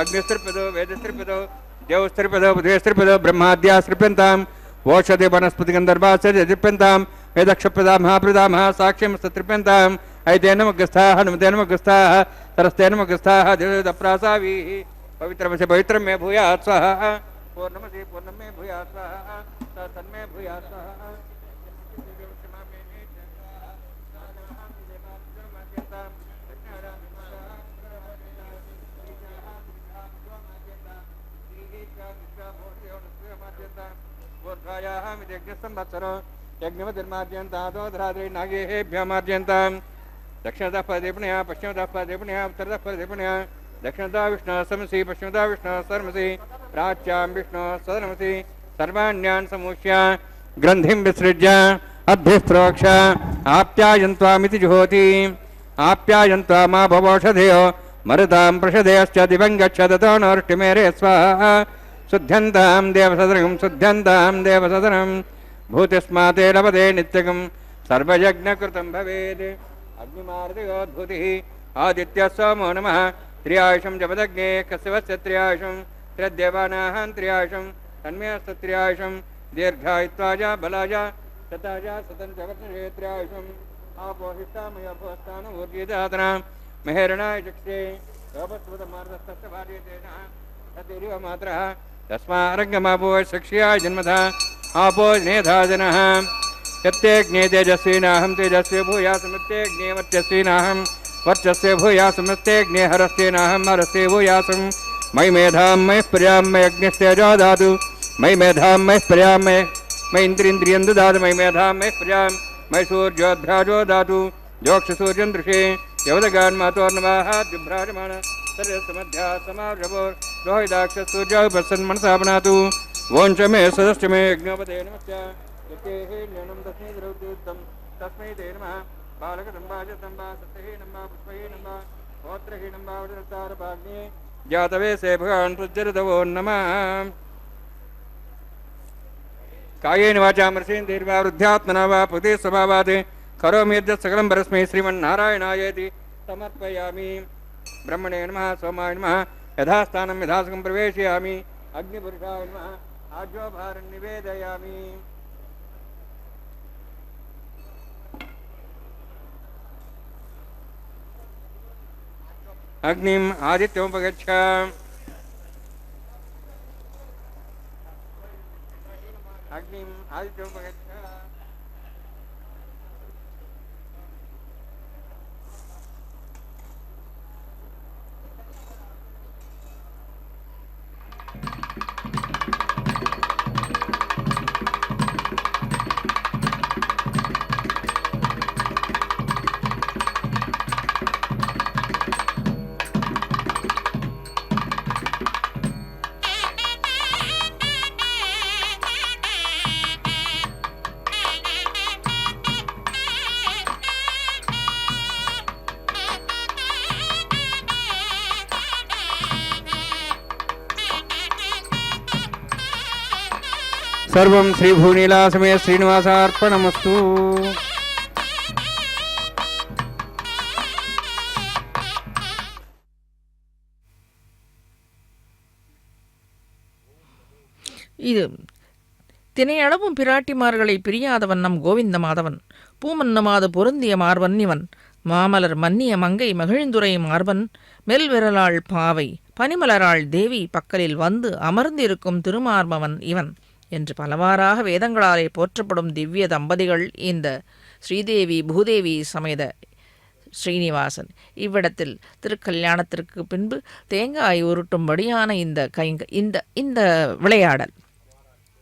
अग्निस्त्रिपदो वेदस्त्रिपदो देवस्त्रिपदो बुधेस्त्रिपदो ब्रह्माद्यास्त्रिप्यन्तां वोषधि वनस्पतिगन्धर्वाश्चर्यत्रिप्यन्तां वेदक्षप्रदा महाप्रदामः साक्ष्यमस्तत्रिप्यन्ताम् ऐतेन मग्गस्थाः नमतेन मग्गस्थाः सरस्तेन मग्गस्थाः देवदप्रासावीः पवित्रमसि पवित्रं मे भूयात् स्वाहा पूर्णमसि पूर्णं मे भूयात् स्वाहा तन्मे भूयात् स्वाहा यज्ञमतिर्मार्जयन्तादोधराद्रै नागेभ्यमार्जयन्तां दक्षिणतः पदेपणया पश्चिमतः पदेपणया उत्तरतः पदेपणया दक्षिणतः विष्णुः समसि पश्चिमतः विष्णुः सर्वसि प्राच्यां विष्णुः सदनमसि सर्वाण्यान् समूह्य ग्रन्थिं विसृज्य अभ्यः प्रोक्ष आप्यायन्त्वामिति जुहोति आप्यायन्त्वा मा भवौषधयो मरुतां प्रषधयश्च दिवं गच्छ ततो नोष्टिमेरे स्वाहा शुद्ध्यन्तां देवसदनं शुद्ध्यन्तां देवसदनं भूतिस्माते लभते नित्यकं सर्वयज्ञकृतं भवेत् अग्निमार्दयोद्भूतिः आदित्यः सोमो नमः त्र्यायुषं जपदग्ने कस्यवस्य त्र्यायुषं त्र्यदेवानाः त्र्यायुषं तन्मेस्तत्र्यायुषं दीर्घायुत्वाय बलाय शताय शतं च वर्षे त्र्यायुषम् आपोहिष्ठामयोपस्थानूर्जिदातनां मेहरणाय चक्षे योपस्वतमार्दस्तस्य भार्यतेन ततिरिव मात्रः तस्मारङ्गमापो शक्ष्याय जन्मथा आपो नेधा जनः यत्तेऽग्ने तेजस्विनाहं तेजस्वी भूयासमित्येऽग्ने वर्चस्विनाहं वर्चस्वे भूयासमित्येऽग्ने हरस्तेनाहं हरस्ते भूयासं मयि मेधां मयि प्रियां मयि अग्निस्तेजो दातु मयि मेधां मयि प्रियां मयि इन्द्रियं ददातु मयि मेधां मयि प्रियां मयि सूर्योऽध्राजो दातु जोक्षसूर्यं दृशे यवदगान्मातोर्नवाः द्युभ्राजमान सर्वसमध्या समावृभोर्लोहिताक्षसूर्यौ प्रसन्मनसा बनातु वोञ्च मे सदश्च मे यज्ञोपदे नमश्च यतेः ज्ञानं तस्मै द्रौतीर्थं तस्मै ते नमः बालकं वा जतं वा सत्यहीनं वा पुष्पहीनं वा गोत्रहीनं वा वृतारपाग्ने जातवेशे भगवान् प्रज्वलितवो नमः कायेन वाचा मर्षेन्द्रिर्वा वृद्ध्यात्मना वा पुते स्वभावात् करोमि यद्यत् सकलं परस्मै श्रीमन्नारायणायेति समर्पयामि ब्रह्मणे नमः सोमाय नमः यथास्थानं यथासुखं प्रवेशयामि अग्निपुरुषाय नमः आज्योभारं निवेदयामि अग्निम् आदित्यमुपगच्छ अग्निम् आदित्यमुपगच्छ सर्वं श्रीभूनीलासमय श्रीनिवासार्पणमस्तु. இது தினையளவும் பிராட்டிமார்களை பிரியாதவன் நம் கோவிந்த மாதவன். பூமன்னமாது பொருந்திய மார்பன் இவன். மாமலர் மன்னிய மங்கை மகிழ்ந்துரை மார்பன். மெல்விரலாள் பாவை பனிமலராள் தேவி பக்கலில் வந்து அமர்ந்திருக்கும் திருமார்பவன் இவன் என்று பலவாறாக வேதங்களாலே போற்றப்படும் திவ்ய தம்பதிகள் இந்த ஸ்ரீதேவி பூதேவி சமேத ஸ்ரீனிவாசன். இவ்விடத்தில் திருக்கல்யாணத்திற்கு பின்பு தேங்காய் உருட்டும்படியான இந்த விளையாடல்,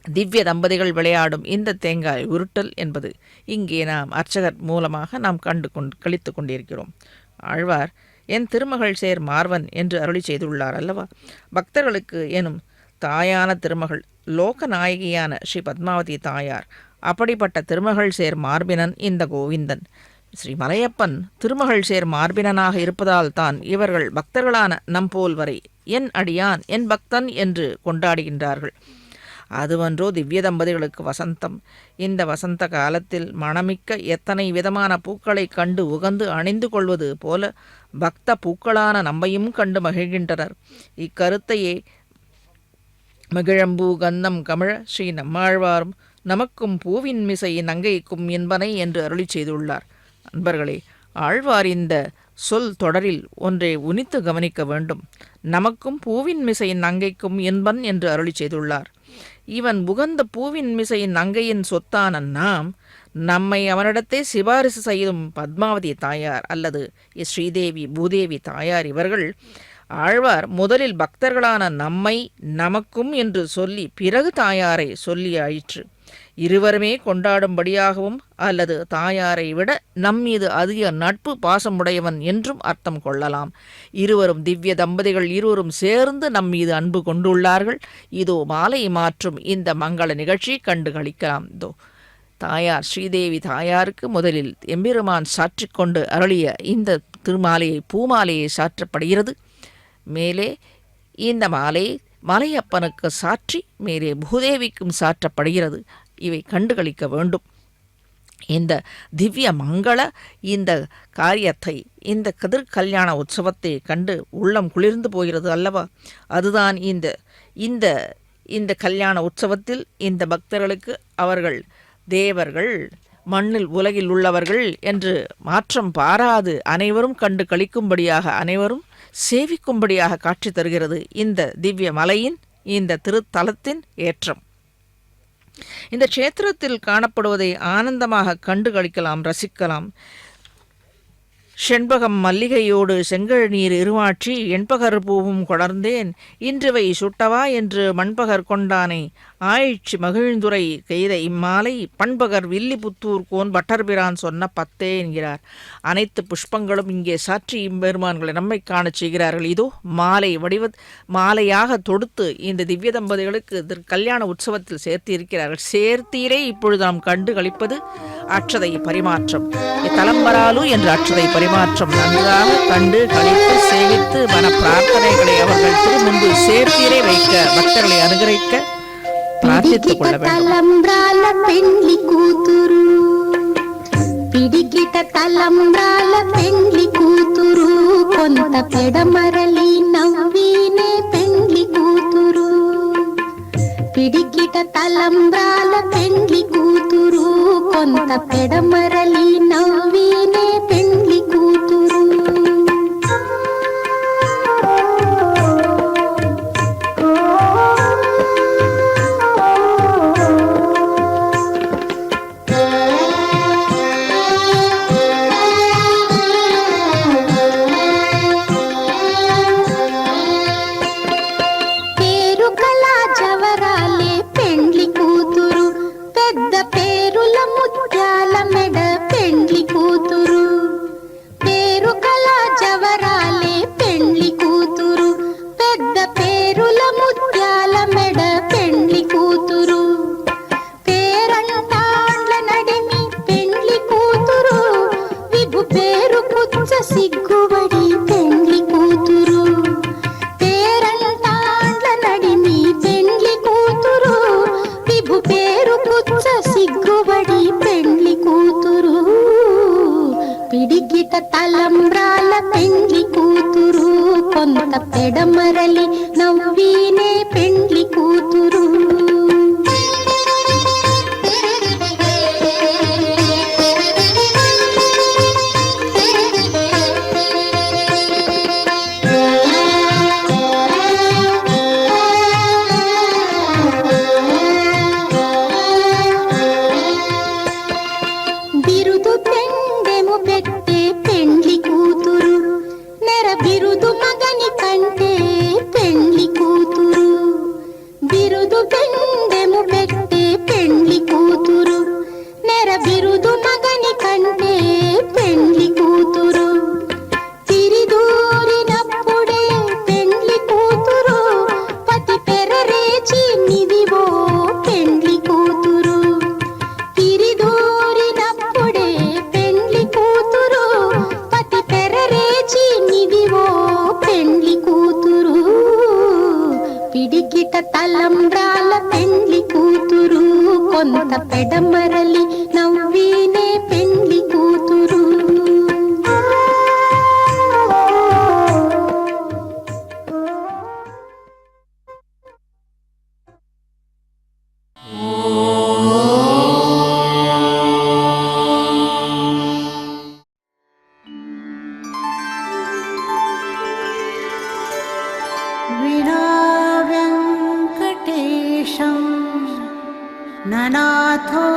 திவ்ய தம்பதிகள் விளையாடும் இந்த தேங்காய் உருட்டல் என்பது இங்கே நாம் அர்ச்சகர் மூலமாக நாம் கழித்து கொண்டிருக்கிறோம். ஆழ்வார் என் திருமகள் சேர் மார்வன் என்று அருளி செய்துள்ளார் அல்லவா. பக்தர்களுக்கு எனும் தாயான திருமகள், லோகநாயகியான ஸ்ரீ பத்மாவதி தாயார். அப்படிப்பட்ட திருமகள் சேர் மார்பினன் இந்த கோவிந்தன். ஸ்ரீ மலையப்பன் திருமகள் சேர் மார்பினனாக இருப்பதால் தான் இவர்கள் பக்தர்களான நம்போல் வரை என் அடியான் என் பக்தன் என்று கொண்டாடுகின்றார்கள். அதுவன்றோ திவ்ய தம்பதிகளுக்கு வசந்தம். இந்த வசந்த காலத்தில் மணமிக்க எத்தனை விதமான பூக்களை கண்டு உகந்து அணிந்து கொள்வது போல பக்த பூக்களான நம்மையும் கண்டு மகிழ்கின்றனர். இக்கருத்தையே மகிழம்பூ கந்தம் கமழ ஸ்ரீ நம்மாழ்வாரும் நமக்கும் பூவின் மிசை நங்கைக்கும் என்பனை என்று அருளி செய்துள்ளார். அன்பர்களே, ஆழ்வார் இந்த சொல் தொடரில் ஒன்றை உனித்து கவனிக்க வேண்டும். நமக்கும் பூவின் மிசை நங்கைக்கும் என்பன் என்று அருளி செய்துள்ளார். இவன் உகந்த பூவின் மிசை நங்கையின் சொத்தான நாம் நம்மை அவனிடத்தே சிபாரிசு செய்யும் பத்மாவதி தாயார் அல்லது ஸ்ரீதேவி பூதேவி தாயார் இவர்கள். ஆழ்வார் முதலில் பக்தர்களான நம்மை நமக்கும் என்று சொல்லி பிறகு தாயாரை சொல்லி ஆயிற்று. இருவருமே கொண்டாடும்படியாகவும் அல்லது தாயாரை விட நம்மீது அதிக நட்பு பாசமுடையவன் என்றும் அர்த்தம் கொள்ளலாம். இருவரும் திவ்ய தம்பதிகள் இருவரும் சேர்ந்து நம்மீது அன்பு கொண்டுள்ளார்கள். இதோ மாலை மாற்றும் இந்த மங்கள நிகழ்ச்சி கண்டு களிக்கலாம். இதோ தாயார் ஸ்ரீதேவி தாயாருக்கு முதலில் எம்பெருமான் சாற்றிக்கொண்டு அருளிய இந்த திருமாலையை பூமாலையை சாற்றப்படுகிறது. மேலே இந்த மாலை மலையப்பனுக்கு சாற்றி மேலே பூதேவிக்கும் சாற்றப்படுகிறது. இவை கண்டுகளிக்க வேண்டும். இந்த திவ்ய மங்கள இந்த காரியத்தை, இந்த கதிர் கல்யாண உற்சவத்தை கண்டு உள்ளம் குளிர்ந்து போகிறது அல்லவா. அதுதான் இந்த கல்யாண உற்சவத்தில் இந்த பக்தர்களுக்கு அவர்கள் தேவர்கள் மண்ணில் உலகில் உள்ளவர்கள் என்று மாற்றம் பாராது அனைவரும் கண்டு களிக்கும்படியாக அனைவரும் சேவிக்கும்படியாக காட்சி தருகிறது இந்த திவ்ய மலையின் இந்த திருத்தலத்தின் ஏற்றம். இந்த க்ஷேத்திரத்தில் காணப்படுவதை ஆனந்தமாக கண்டு களிக்கலாம், ரசிக்கலாம். செண்பகம் மல்லிகையோடு செங்கழ் நீர் இருவாட்சி என்பகர் பூவும் கொடர்ந்தேன் இன்றுவை சுட்டவா என்று மண்பகர் கொண்டானே ஆயிற்சி மகிழ்ந்துரை கெய்த இம்மாலை பண்பகர் வில்லிபுத்தூர் கோன் பட்டர்பிரான் சொன்ன பத்தே என்கிறார். அனைத்து புஷ்பங்களும் இங்கே சாற்றி இம்பெருமான்களை நம்மை காணச் செய்கிறார்கள். இதோ மாலையாக தொடுத்து இந்த திவ்ய தம்பதிகளுக்கு கல்யாண உற்சவத்தில் சேர்த்து இருக்கிறார்கள். சேர்த்தீரே இப்பொழுது நாம் கண்டு களிப்பது அட்சதை பரிமாற்றம். தலம்பராலு என்ற அட்சதை பரிமாற்றம் நன்றாக கண்டு களித்து சேவித்து மன பிரார்த்தனைகளை அவர்கள் திருமுன்பு சேர்த்தீரே வைக்க பக்தர்களை அனுகிரகிக்க ప్రార్థించుకు కొల్ల తలంబ్రాల పెండ్లి కూతురు పిడికిట తలంబ్రాల పెండ్లి కూతురు కొంత పెడమరలి నవ్వినే పెండ్లి కూతురు పిడికిట తలంబ్రాల పెండ్లి కూతురు కొంత పెడమరలి నవ్వినే పెండ్లి కూతురు కొంత పెడమరలి నవ్వీనే పెండ్లి కూతురు. బిరుదు పెండెము పెట్టే పెండ్లి కూతురు, నెర బిరుదు మగని కంటే పెండ్లి కూతురు. బిరుదు పెండెము పెట్టే పెండ్లి కూతురు, నెర బిరుదు మగని కంటే పెండ్లి కూతురు. తిరిదూరినప్పుడే పెండ్లి కూతురు, పతి పెరరేచి నిదివో పెండ్లి కూతురు. తిరిదూరినప్పుడే పెండ్లి కూతురు, పతి పెరరేచి నిదివో పెండ్లి కూతురు. పిడికిట తలంబ్రాల పెండ్లి కూతురు, కొంత పెడమరలి నవ్వీనే పెండ్లి కూతురు. विना वेङ्कटेशं ननाथो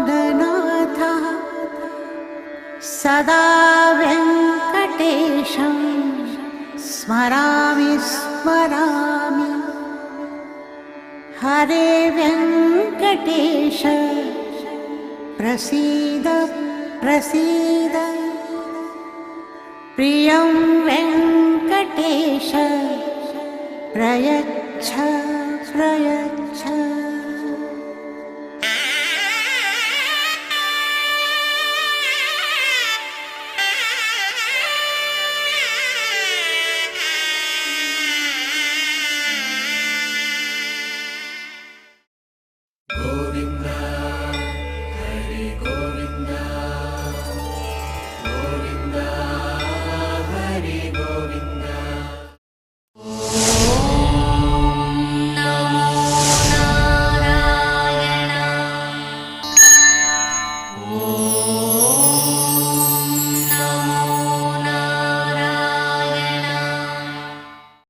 ननाथः, सदा वेङ्कटेशं स्मरामि स्मरामि. हरे वेङ्कटेश प्रसीद प्रसीद, प्रियं वेङ्कटेश प्रयच्छ प्रयच्छ.